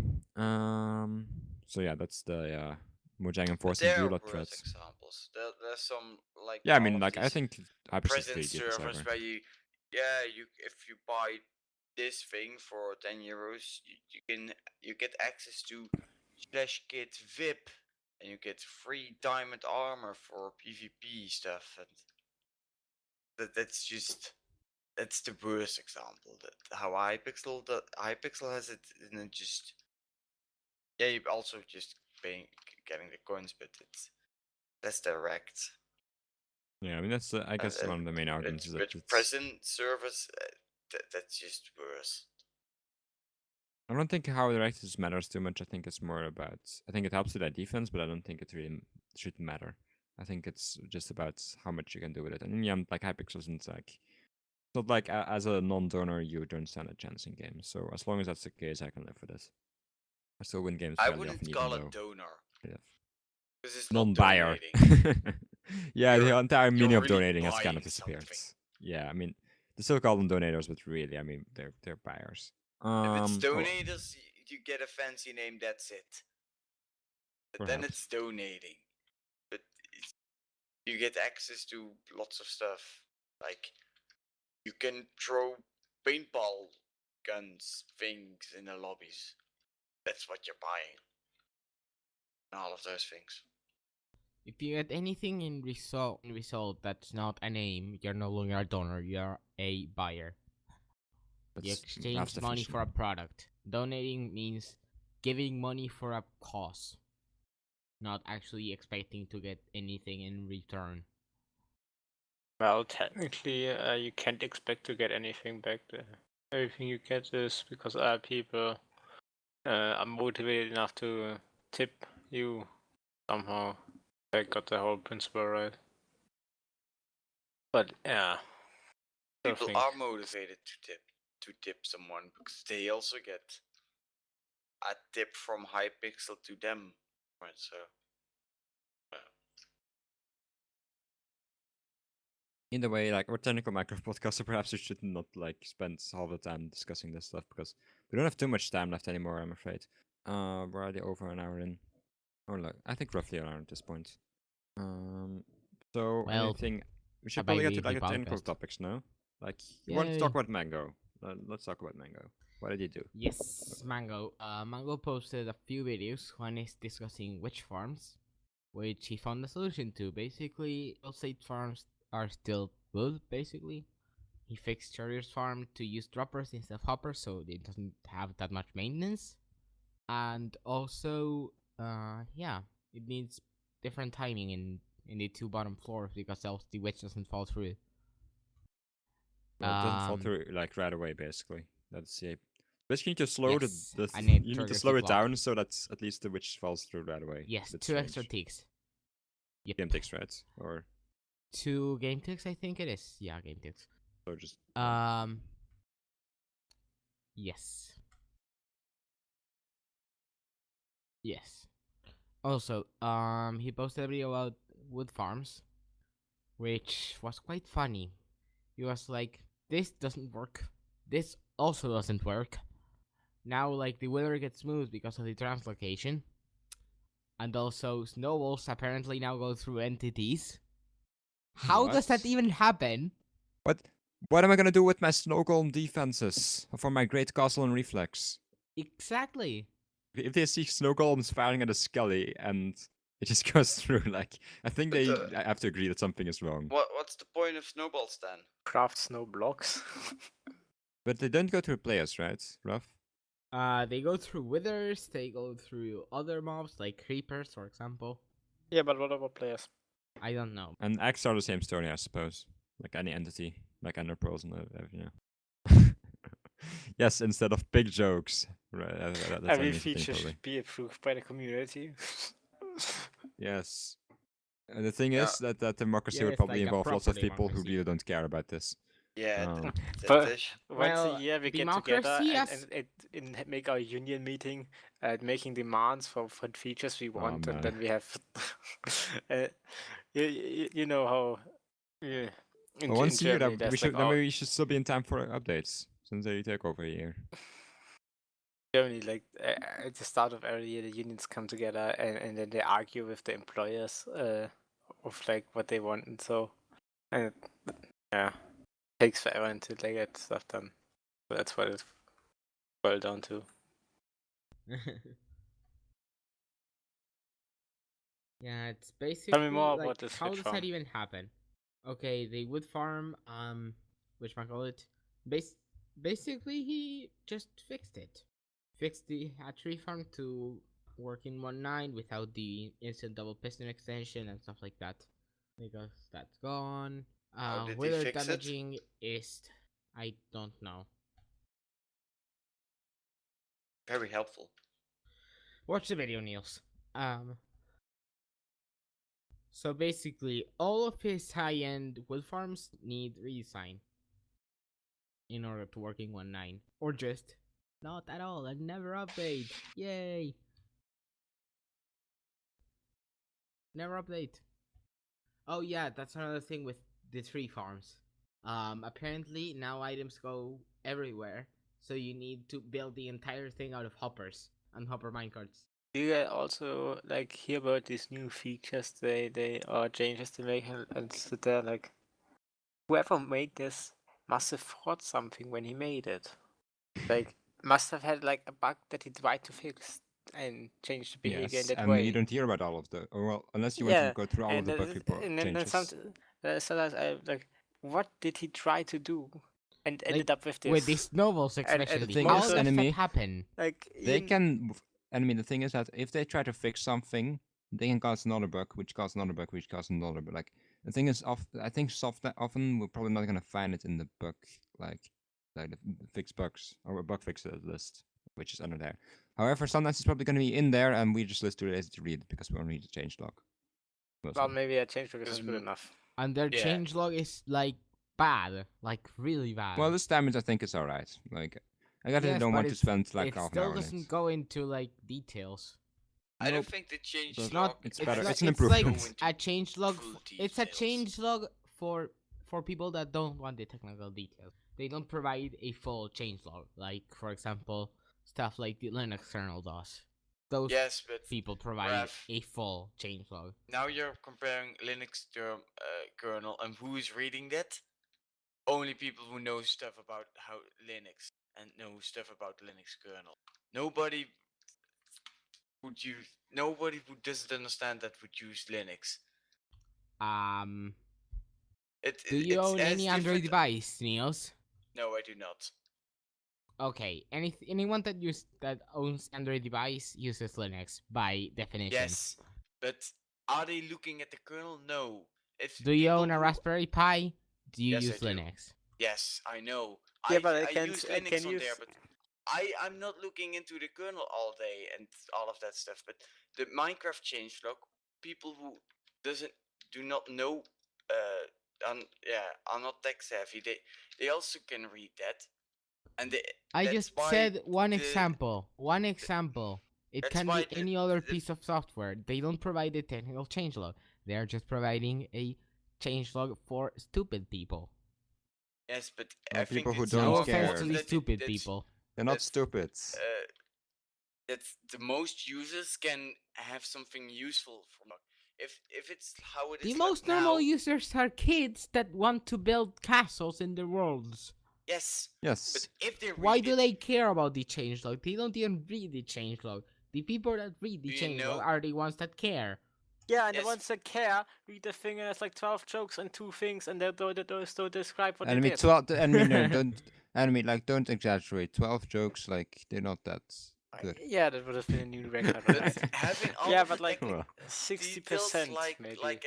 So yeah, that's the Mojang But enforcing there are EULA worse threats. examples. There's some like Yeah, I all mean, of like I these think Hypixel is present pretty good as servers ever. where you if you buy this thing for €10, you get access to /kit VIP, and you get free diamond armor for PvP stuff, and that's the worst example. That how Hypixel has it, and then just you also just getting the coins, but it's less direct. Yeah, I mean that's I guess one of the main arguments is that With it's present servers, that's just worse. I don't think how the races matters too much. I think it's more about. I think it helps with that defense, but I don't think it really should matter. I think it's just about how much you can do with it. And yeah, like Hypixel isn't like. It's not like as a non-donor you don't stand a chance in games. So as long as that's the case, I can live with it. I still win games I fairly wouldn't often, call even it though donor. yeah. Because it's not Non-buyer. donating. Yeah, the You're- entire meaning you're of really donating has kind of buying disappeared. something. Yeah, I mean, they still call them donators, but really, I mean, they're buyers. If it's Oh, donators, you get a fancy name, that's it. But then perhaps. it's donating. But you get access to lots of stuff. Like, you can throw paintball guns, things in the lobbies. That's what you're buying. And all of those things. If you get anything in result that's not a name, you're no longer a donor. You're a buyer. You That's exchange money definition. for a product. Donating means giving money for a cause, not actually expecting to get anything in return. Well, technically, you can't expect to get anything back there. Everything you get is because other people are motivated enough to tip you somehow. I got the whole principle right. But yeah. People think- are motivated to tip someone because they also get a tip from Hypixel to them. Right, so Either way, like we're technical Minecraft podcast, so perhaps we should not like spend half the time discussing this stuff because we don't have too much time left anymore. I'm afraid. We're already over an hour in, or like I think roughly an hour at this point. So Well, anything we should a probably get to bi-weekly like the technical podcast. topics now. Like you wanted to Yay. talk about Mango. Let's talk about Mango. What did he do? Yes, Mango. Mango posted a few videos. One is discussing witch farms, which he found a solution to. Basically, all state farms are still good, basically. He fixed Charier's farm to use droppers instead of hoppers, so it doesn't have that much maintenance. And also, yeah, it needs different timing in the two bottom floors because else the witch doesn't fall through. Well, it doesn't fall Um, through like right away. Basically, that's the. Basically, you need to slow Yes, the and it you need to triggers slow the it clock. down so that at least the witch falls through right away. Yes, Bit two extra strange. ticks. Yep. Game ticks, right? Or 2 game ticks, I think it is. Yeah, game ticks. so just Yes. Yes. Also, he posted a video about wood farms, which was quite funny. He was like, "This doesn't work. This also doesn't work." Now, like the weather gets smooth because of the translocation, and also snowballs apparently now go through entities. How does that What? even happen? What am I gonna do with my snow golem defenses for my great castle and reflex? Exactly. If they see snow golems firing at a skelly and it just goes through, like I think they I have to agree that something is wrong. what's the point of snowballs then? Craft snow blocks. But they don't go through players, right? Rough. They go through withers. They go through other mobs like creepers, for example. Yeah, but what about players? I don't know. And X are the same story, I suppose. Like any entity, like Ender Pearls and you know. Yes, instead of big jokes. Right, that's Every only thing, feature probably. should be approved by the community. Yes. And the thing Yeah. is that democracy Yeah, would it's probably like a involve lots of proper people who democracy. really don't care about this. Yeah, Um, But- that is. Once Well, a year we get together democracy and make our union meeting, making demands for features we want, and man. then we have, you know how, yeah. Well, once a year, Germany, we there's should like then all, maybe we should still be in time for updates since they take over a year. Germany, like at the start of every year, the unions come together and then they argue with the employers of like what they want, and so, and yeah, takes forever until they get stuff done. So that's what it boiled down to. Yeah, it's basically more like, about this how witch does farm. that even happen? Okay, the wood farm, which I call it, basically he just fixed it. Fixed the hatchery farm to work in 1.9 without the instant double piston extension and stuff like that. Because that's gone. How did he Whether fix it? damaging is, I don't know. very helpful. Watch the video, Niels. So basically, all of his high-end wood farms need redesign in order to work in 1.9, or just not at all and never update. Yay! Never update. Oh yeah, that's another thing with the tree farms. Apparently now items go everywhere, so you need to build the entire thing out of hoppers and hopper minecarts. Do you also like hear about these new features they or changes they make and sit there like whoever made this must have thought something when he made it. Like must have had like a bug that he tried to fix and change the behavior in Yes, that and way. you don't hear about all of the, or well, unless you want to go through all of the bug report and then changes. sometimes I like, what did he try to do, and ended Like, up with this? With these snowballs And especially, the thing how is, does enemy, that happen? Like they can. The thing is that if they try to fix something, they can cause another bug, which causes another bug, which causes another bug. Like the thing is, I think often we're probably not gonna find it in the bug like the fix bugs or bug fix list, which is under there. However, sometimes it's probably gonna be in there, and we just too lazy to read it because we only need the change log. well, maybe a change log Because isn't good enough. And their Yeah. change log is like bad, like really bad. Well, this damage I think is alright. Like I guess I Yes, don't but want to spend like it half an still hour on doesn't it. go into like details. I don't Nope. think the change It's log. Not. It's It's better. like, It's an it's like improvement. a change log. full It's a details. change log for people that don't want the technical details. They don't provide a full change log, like for example, stuff like the Linux kernel does. Those Yes, but people provide Raf, a full change log. now you're comparing Linux kernel and who is reading that? Only people who know stuff about how Linux and know stuff about Linux kernel. Nobody nobody who doesn't understand that would use Linux. Um, It, do it- you it's own as any Android different- device, Niels? No, I do not. Okay, anyone that owns Android device uses Linux by definition. Yes, but are they looking at the kernel? No. If Do you people own a who- Raspberry Pi? Do you Yes, I use do. Linux? Yes, I know. Yeah, but I I can't- use I Linux can on there, use- but I'm not looking into the kernel all day and all of that stuff. But the Minecraft changelog, people who do not know, are not tech savvy. They also can read that, and I that's just why said one the- example. One example. It That's can why be the- any other the- piece of software. They don't provide a technical changelog. They are just providing a changelog for stupid people. Yes, but Well, I think people who it's don't No more care. offense to important these that stupid that's- people. They're not that's- stupid. That the most users can have something useful from it. If it's how it is The like most normal now, users are kids that want to build castles in the worlds. yes, Yes. but if they Why read do it, they care about the changelog? They don't even read the changelog. The people that read the Do you changelog know- are the ones that care. Yeah, and Yes. the ones that care read the thing and it's like 12 jokes and 2 things, and those don't describe what Enemy they did. 12. Enemy no, don't exaggerate. 12 jokes, like they're not that good. Yeah, that would have been a new record. but right? having all Yeah, of but the like technical 60% details like maybe. like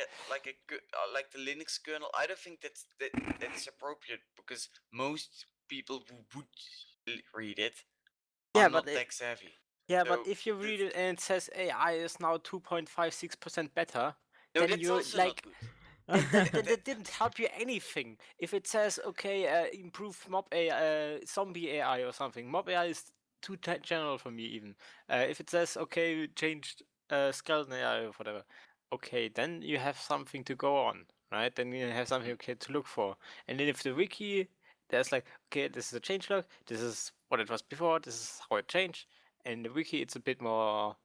the Linux kernel, I don't think that's appropriate because most people who would read it Yeah, are not but it- tech savvy. Yeah, but So if you read it and it says AI is now 2.56% better, No, then that's you also like not good. that didn't help you anything. If it says okay, improve mob AI, zombie AI or something, mob AI is too general for me even. If it says okay, we changed skeleton AI or whatever, okay, then you have something to go on, right? Then you have something okay to look for. And then if the wiki, there's like okay, this is a changelog, this is what it was before, this is how it changed. In the wiki, it's a bit more,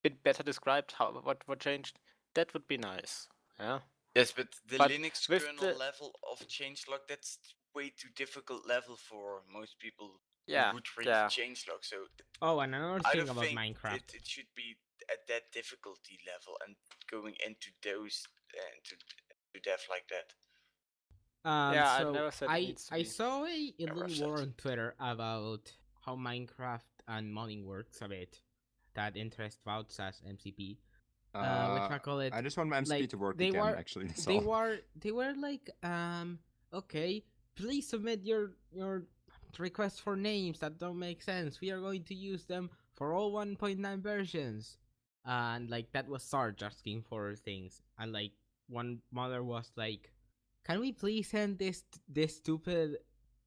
bit better described how what changed. That would be nice. Yeah. Yes, but the But Linux with kernel the- level of changelog, that's way too difficult level for most people Yeah. who would read Yeah. changelog. So Oh, and another I thing don't about think Minecraft. it should be at that difficulty level and going into those to death like that. Yeah, I So never said it needs to I be. saw a Never little said. war on Twitter about how Minecraft and modding works a bit. That interest Vouts as MCP. Which I call it. I just want my MCP like, to work they again. were- Actually, that's They all. were like okay, please submit your not requests for names that don't make sense. We are going to use them for all 1.9 versions. And like that was Sarge asking for things. And like one mother was like, can we please send this stupid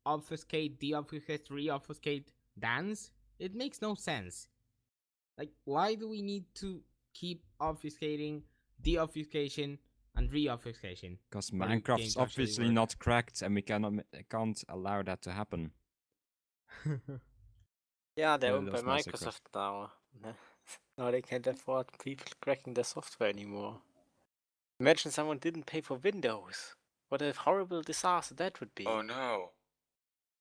obfuscate, deobfuscate, reobfuscate dance? It makes no sense. Like, why do we need to keep obfuscating, deobfuscation, and reobfuscation? Because for the game Minecraft's to actually obviously work? not cracked, and we can't allow that to happen. Yeah, they're Yeah, owned that by was nice request. Microsoft now. Now they can't afford people cracking their software anymore. Imagine someone didn't pay for Windows. What a horrible disaster that would be. Oh no.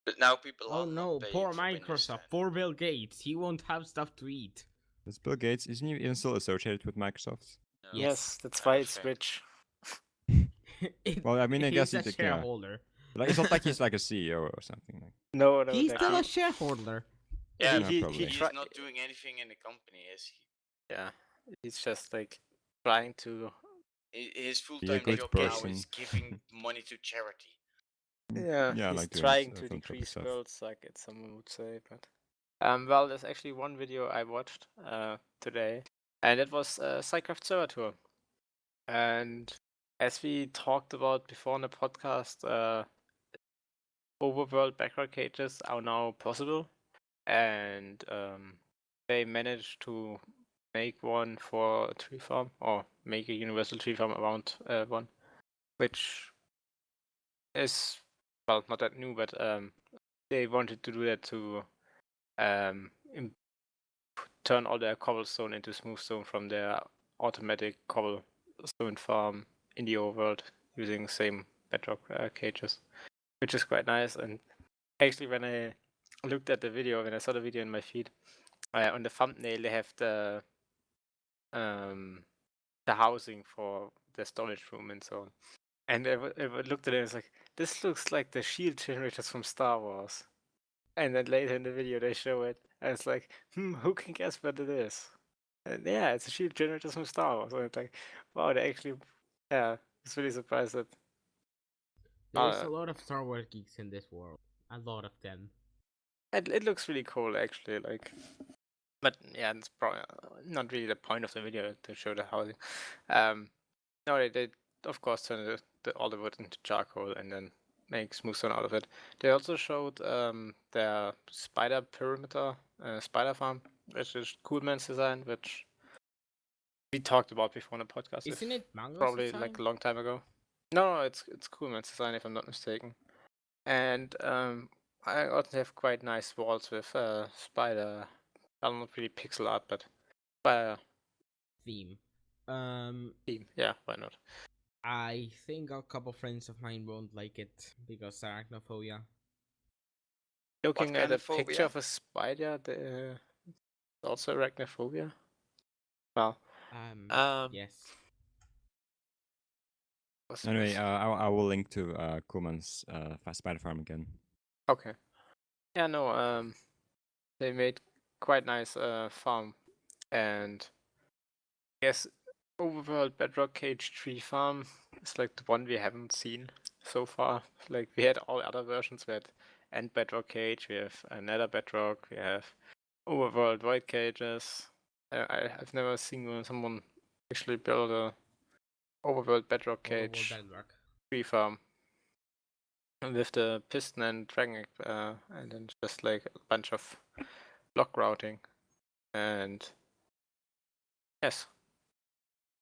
But now people Oh are no, not paying poor for Windows 10. Microsoft, poor Bill Gates. He won't have stuff to eat. Is Bill Gates, isn't he even still associated with Microsoft? No, Yes. Yes, that's I why don't it's think. rich. Well, I mean, I guess He's a he shareholder. like, it's not like he's like a CEO or something. Like, No, He's still a he, shareholder. Yeah, No, he probably. he's try- not doing anything in the company, is he? Yeah, he's just like trying to. His Be a full-time good job now person. is giving money to charity. Yeah, Yeah, he's like doing trying to philanthropy decrease stuff. worlds, like it someone would say. But well, there's actually one video I watched today, and it was SciCraft Server Tour. And as we talked about before in the podcast, overworld background cages are now possible, and they managed to make one for a tree farm, or make a universal tree farm around one, which is, well, not that new, but they wanted to do that to turn all their cobblestone into smooth stone from their automatic cobblestone farm in the overworld using the same bedrock cages, which is quite nice. And actually, when I looked at the video, when I saw the video in my feed, on the thumbnail they have the housing for the storage room and so on. And I looked at it and was like, this looks like the shield generators from Star Wars. And then later in the video they show it, and it's like, who can guess what it is? And yeah, it's a shield generator from Star Wars. And it's like, wow, they actually, yeah, I was really surprised that. There's a lot of Star Wars geeks in this world. A lot of them. It looks really cool, actually. Like, but yeah, it's probably not really the point of the video to show the housing. No, they of course turn all the wood into charcoal and then make smooth stone out of it. They also showed their spider perimeter spider farm, which is Coolman's design, which we talked about before on the podcast. Isn't it Mango's probably design? like a long time ago? No, it's Coolman's design if I'm not mistaken. And I also have quite nice walls with spider. I don't know, really pixel art, but spider Theme. theme. Yeah, why not? I think a couple friends of mine won't like it because arachnophobia. Looking at kind a of phobia? picture of a spider, also arachnophobia. Well, Yes. Anyway, I will link to Kuhlman's spider farm again. okay. Yeah, no, they made quite nice farm, and I guess overworld bedrock cage tree farm is like the one we haven't seen so far. Like we had all other versions. We had end bedrock cage, we have nether bedrock, we have overworld void cages. I've never seen someone actually build a overworld bedrock cage tree farm with the piston and dragon egg, and then just like a bunch of block routing, and yes,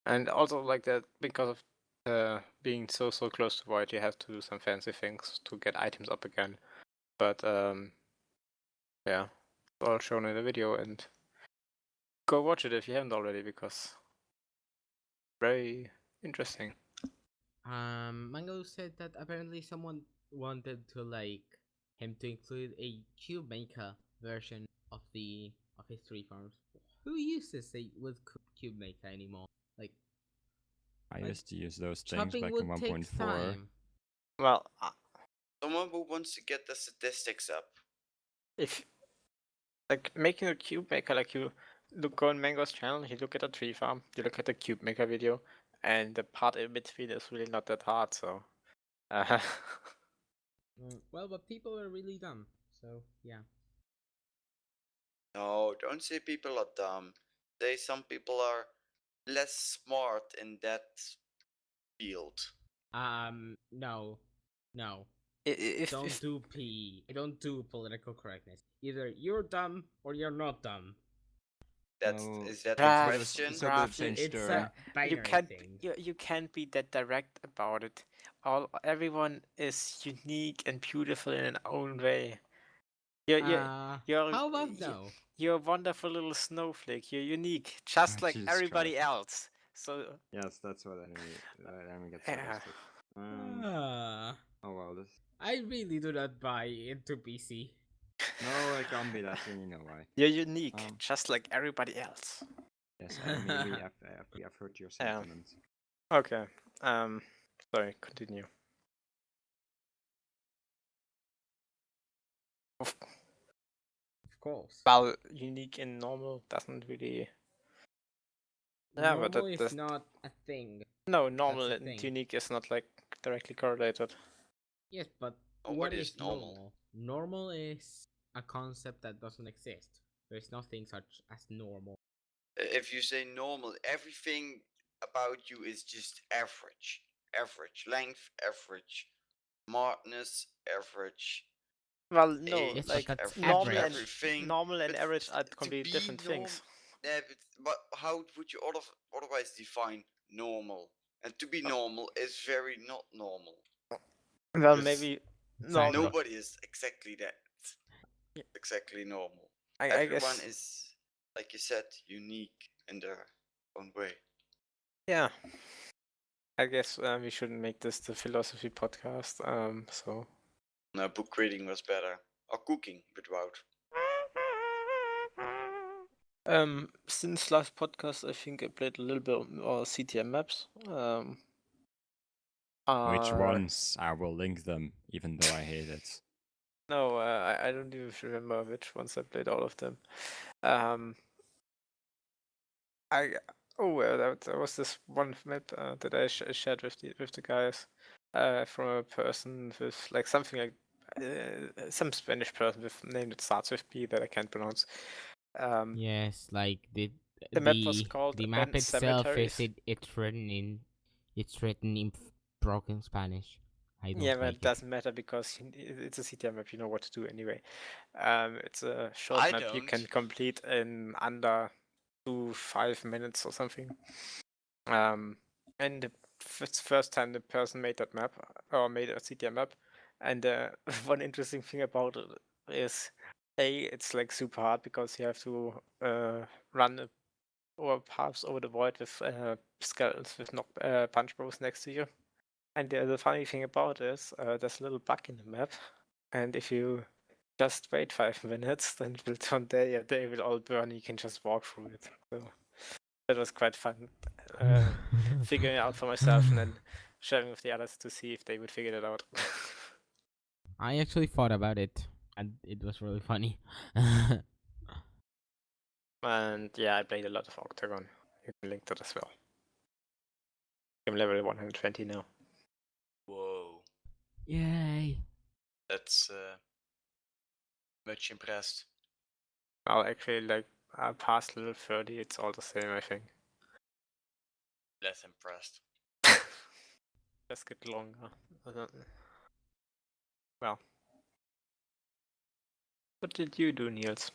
and also like that because of being so close to void, you have to do some fancy things to get items up again. But yeah, it's all shown in the video, and go watch it if you haven't already because very interesting. Mango said that apparently someone wanted to like him to include a cube maker version of his tree farms. Who uses with cube maker anymore? Like I Like, used to use those things chopping back wood in takes 1.4. time. Well, Someone who wants to get the statistics up. if like making a cube maker, like you go on Mango's channel, you look at a tree farm, you look at the cube maker video, and the part in between is really not that hard. So, Well, but people are really dumb. So yeah. No, don't say people are dumb. Say some people are less smart in that field. No, no. If Don't do P. Don't do political correctness. Either you're dumb or you're not dumb. No, Is that the Raph, question? it's a bit of Raph, you, change It's there. a binary thing. you can't be that direct about it. Everyone is unique and beautiful in their own way. You're How about you- no? you're a wonderful little snowflake. You're unique, just like Jesus everybody Christ. else. So Yes, that's what enemy gets yeah. sarcastic. Oh well, this. I really do not buy into PC. No, it can't be that, and you know why. You're unique, Um, just like everybody else. Yes, enemy, we have heard your Yeah. sentiments. Okay. Sorry. Continue. Of Of course. Well, unique and normal doesn't really. Yeah, but Normal is that's not a thing. no normal the and thing. unique is not like directly correlated. Yes, but What what is is normal? normal? Normal is a concept that doesn't exist. There's nothing such as normal. If you say normal, everything about you is just average. Average length, average smartness, average Well, no, age, Yes, but like that's normal and average. everything. normal and But average are to completely be different things. Yeah, but how would you otherwise define normal? And to be normal is very not normal. Well, Because maybe Exactly. normal. nobody is exactly that. Yeah. Exactly normal. I Everyone guess. is, like you said, unique in their own way. Yeah. I guess we shouldn't make this the philosophy podcast. So. No, book reading was better. Or cooking without. Since last podcast, I think I played a little bit more CTM maps. Which Uh, ones? I will link them, even though I hate it. No, I don't even remember which ones I played all of them. I there was this one map that I shared with the guys from a person with like something like some Spanish person with a name that starts with P that I can't pronounce. Yes, like The map was called the map Abandoned itself is Cemeteries. it's written in broken Spanish. I don't Yeah, but like it doesn't matter because it's a CTM map. You know what to do anyway. It's a short I map you don't. can complete in under 5 minutes or something. And it's the first time the person made that map or made a CTM map. And one interesting thing about it is, it's like super hard because you have to run over paths over the void with skeletons with punch bros next to you. And the funny thing about it is, there's a little bug in the map, and if you just wait 5 minutes, then it will turn day, and they will all burn. You can just walk through it. So that was quite fun, figuring it out for myself and then sharing with the others to see if they would figure it out. I actually thought about it, and it was really funny. And yeah, I played a lot of Octagon. You can link that as well. I'm level 120 now. Whoa. Yay! That's much impressed. Well, actually, like past level 30, it's all the same, I think. Less impressed. Just get longer. Well, what did you do, Niels?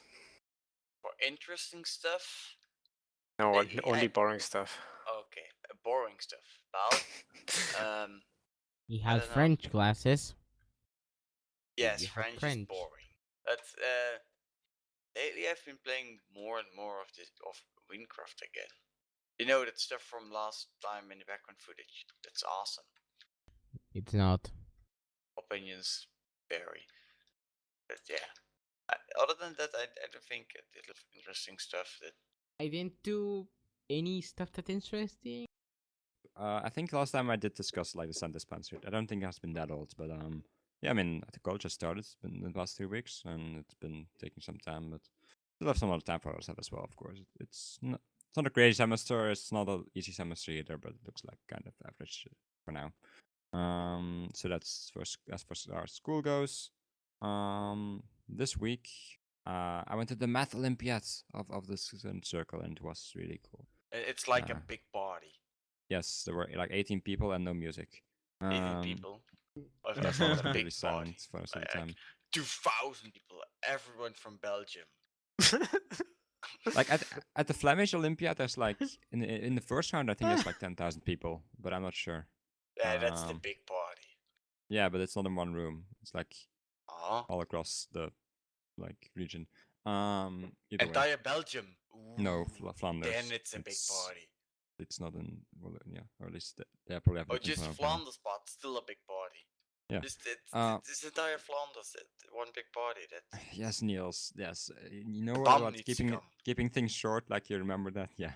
For interesting stuff. No, Lately, only boring stuff. Okay, boring stuff. Well, He I had don't know. French classes. Yes, You had French is French. boring. But lately I've been playing more and more of Minecraft again. You know that stuff from last time in the background footage. That's awesome. It's not. Opinions vary. But yeah. Other than that, I don't think I did a lot of interesting stuff. That I didn't do any stuff that interesting. I think last time I did discuss like the Sun dispenser. I don't think it has been that old, but yeah, I mean the college just started. It's been the past 2 weeks, and it's been taking some time, but still have some other time for ourselves as well. Of course, it's not a great semester. It's not an easy semester either, but it looks like kind of average for now. So that's as far as our school goes. this week, I went to the Math Olympiad of the student circle, and it was really cool. It's like a Uh, big party. Yes, there were like 18 people and no music. 18 people. I Yes, thought it was almost a big completely party. silent for most of the Like time. 2,000 people. Everyone from Belgium. Like at the Flemish Olympiad, there's like in the first round, I think there's like 10,000 people, but I'm not sure. Yeah, that's the Um, big party. Yeah, but it's not in one room. It's like Oh. all across the like region. Either way, Entire Belgium. no, Ooh, Flanders. then it's a big party. It's not in Wallonia, or at least they probably have. Oh, it in just Vlaanderen. Flanders, but still a big party. Yeah. Just this Uh, entire Flanders, one big party. That Yes, Niels. Yes, you know The what bomb about needs to come. keeping things short? Like you remember that? Yeah.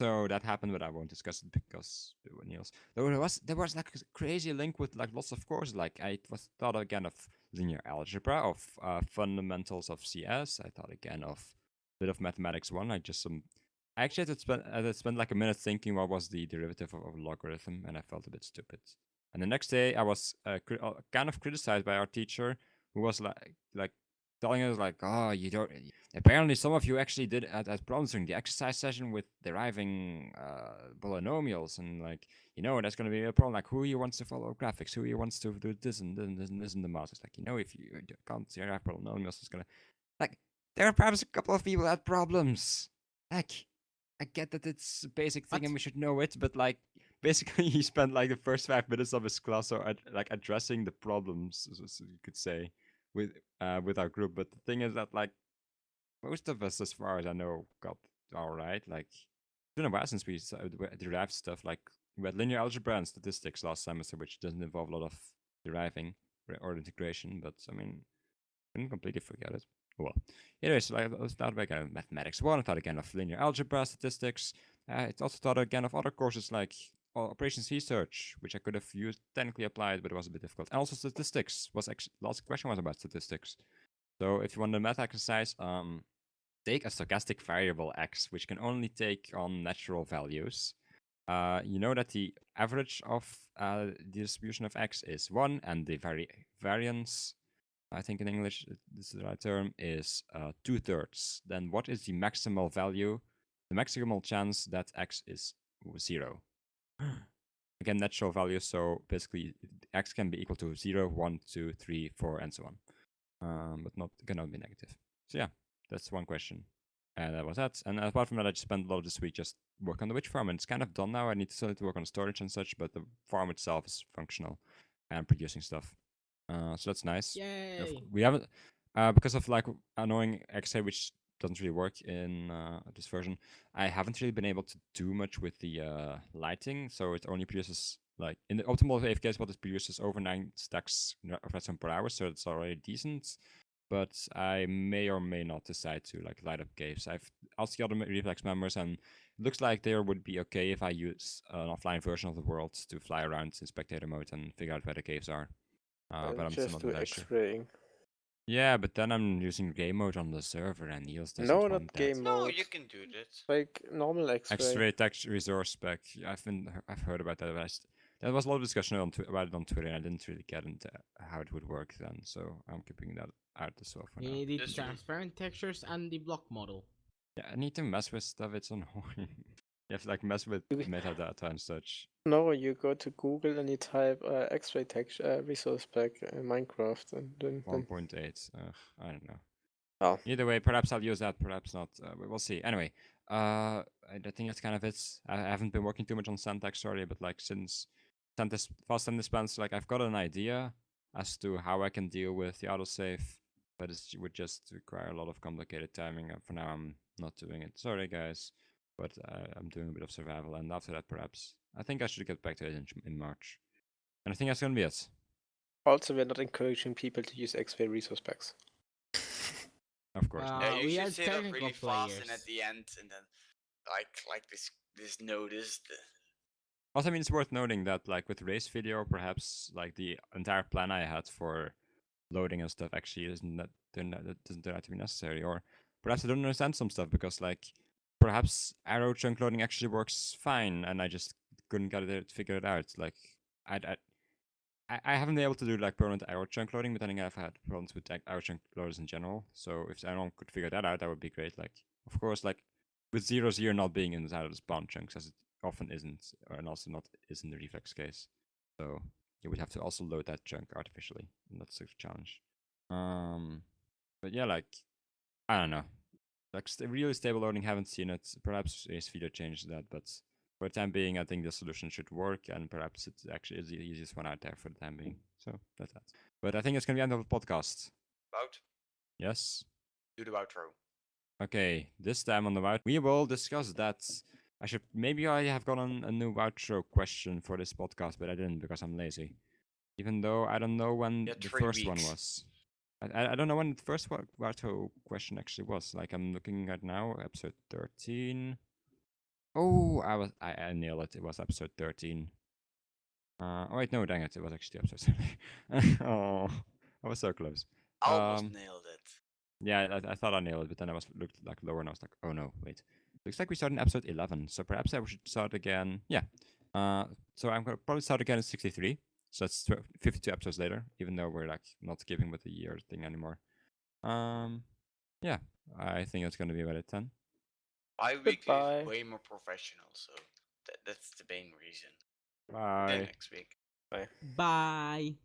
So that happened, but I won't discuss it because Niels. There was like a crazy link with like lots of courses. Like I was thought again of linear algebra, of fundamentals of CS. I thought again of a bit of mathematics one. I just some. I actually had to spend like a minute thinking what was the derivative of a logarithm, and I felt a bit stupid. And the next day, I was kind of criticized by our teacher, who was like telling us like, oh, you don't. Apparently, some of you actually did at problems during the exercise session with deriving polynomials, and like that's going to be a problem. Like, who you wants to follow graphics? Who you wants to do this and this and the math? It's like if you can't derive polynomials, it's gonna like there are perhaps a couple of people that had problems. Like, I get that it's a basic thing and we should know it, but like basically he spent like the first 5 minutes of his class like addressing the problems, as you could say, with our group. But the thing is that like most of us, as far as I know, got all right. Like it's been a while since we derived stuff. Like we had linear algebra and statistics last semester, which doesn't involve a lot of deriving or integration. But I mean, I didn't completely forget it. Well, anyways, like, I thought again of mathematics 1, I thought again of linear algebra, statistics. I also thought again of other courses like operations research, which I could have used technically applied, but it was a bit difficult. And also statistics was actually last question was about statistics. So if you want a math exercise, take a stochastic variable x, which can only take on natural values. You know that the average of the distribution of x is 1, and the variance, I think in English this is the right term, is 2/3. Then what is the maximal value, the maximal chance that x is 0? Again, natural value, so basically x can be equal to 0, 1, 2, 3, 4, and so on. But cannot be negative. So yeah, that's one question. And that was that. And apart from that, I just spent a lot of this week just work on the witch farm, and it's kind of done now. I still need to work on storage and such, but the farm itself is functional and producing stuff. So that's nice. Yay! We haven't because of like annoying X-ray, which doesn't really work in this version. I haven't really been able to do much with the lighting, so it only produces like in the optimal AFK spot, it produces over 9 stacks of redstone per hour, so it's already decent. But I may or may not decide to like light up caves. I've asked the other reflex members, and it looks like they would be okay if I use an offline version of the world to fly around in spectator mode and figure out where the caves are. But I'm still just not do that sure. X-raying. Yeah, but then I'm using game mode on the server, and Niels doesn't No, want not that. game no, mode. you can do that. Like normal X-ray. X-ray text resource spec. I've heard about that. But there was a lot of discussion about it on Twitter, and I didn't really get into how it would work then. So I'm keeping that out as well for now. You need the Just- transparent textures and the block model. Yeah, I need to mess with stuff. It's annoying. You have to like mess with Okay. metadata and such. No, you go to Google and you type X-ray texture resource pack in Minecraft, and then 1.8. I don't know. Oh. Either way, perhaps I'll use that, perhaps not. We'll see. Anyway, I think that's kind of it. I haven't been working too much on Syntax, sorry, but like since fast and dispense, like I've got an idea as to how I can deal with the autosave, but it would just require a lot of complicated timing. And for now, I'm not doing it. Sorry, guys, but I'm doing a bit of survival, and after that, perhaps I think I should get back to it in March. And I think that's gonna be it. also we're not encouraging people to use X-ray resource packs. Of course. not. Yeah, you We should are say that technical really fast, and players. at the end, and then like this notice. Also, I mean, it's worth noting that, like, with race video, perhaps, like, the entire plan I had for loading and stuff actually that doesn't turn out to be necessary. Or perhaps I don't understand some stuff because, like, perhaps arrow chunk loading actually works fine, and I just couldn't get it to figure it out. Like, I I haven't been able to do like permanent arrow chunk loading, but I think I've had problems with like, arrow chunk loaders in general. So if anyone could figure that out, that would be great. Like, of course, like with 0 not being inside of the spawn chunks, as it often isn't, and also not is in the reflex case. So you would have to also load that chunk artificially, and that's a challenge. But yeah, like I don't know, like really stable loading. Haven't seen it. Perhaps Ace Feeder changed that, but for the time being, I think the solution should work, and perhaps it actually is the easiest one out there for the time being. So that's that. But I think it's gonna be the end of the podcast. About Yes. do the outro. Okay, this time on the out, we will discuss that. Maybe I have gotten a new outro question for this podcast, but I didn't because I'm lazy. Even though I don't know when Yeah, the 3 first one weeks. was. I don't know when the first outro question actually was. Like I'm looking at now, episode 13. Oh, I nailed it. It was episode 13. Oh wait, no, dang it! It was actually episode 13. Oh, I was so close. Almost nailed it. Yeah, I thought I nailed it, but then I looked like lower, and I was like, oh no, wait. Looks like we started in episode 11, so perhaps I should start again. Yeah. So I'm gonna probably start again at 63. So that's 52 episodes later, even though we're like not giving with the year thing anymore. Yeah, I think that's gonna be about it then. Bi-weekly Goodbye. is way more professional, so that's the main reason. Bye. Next week. Bye.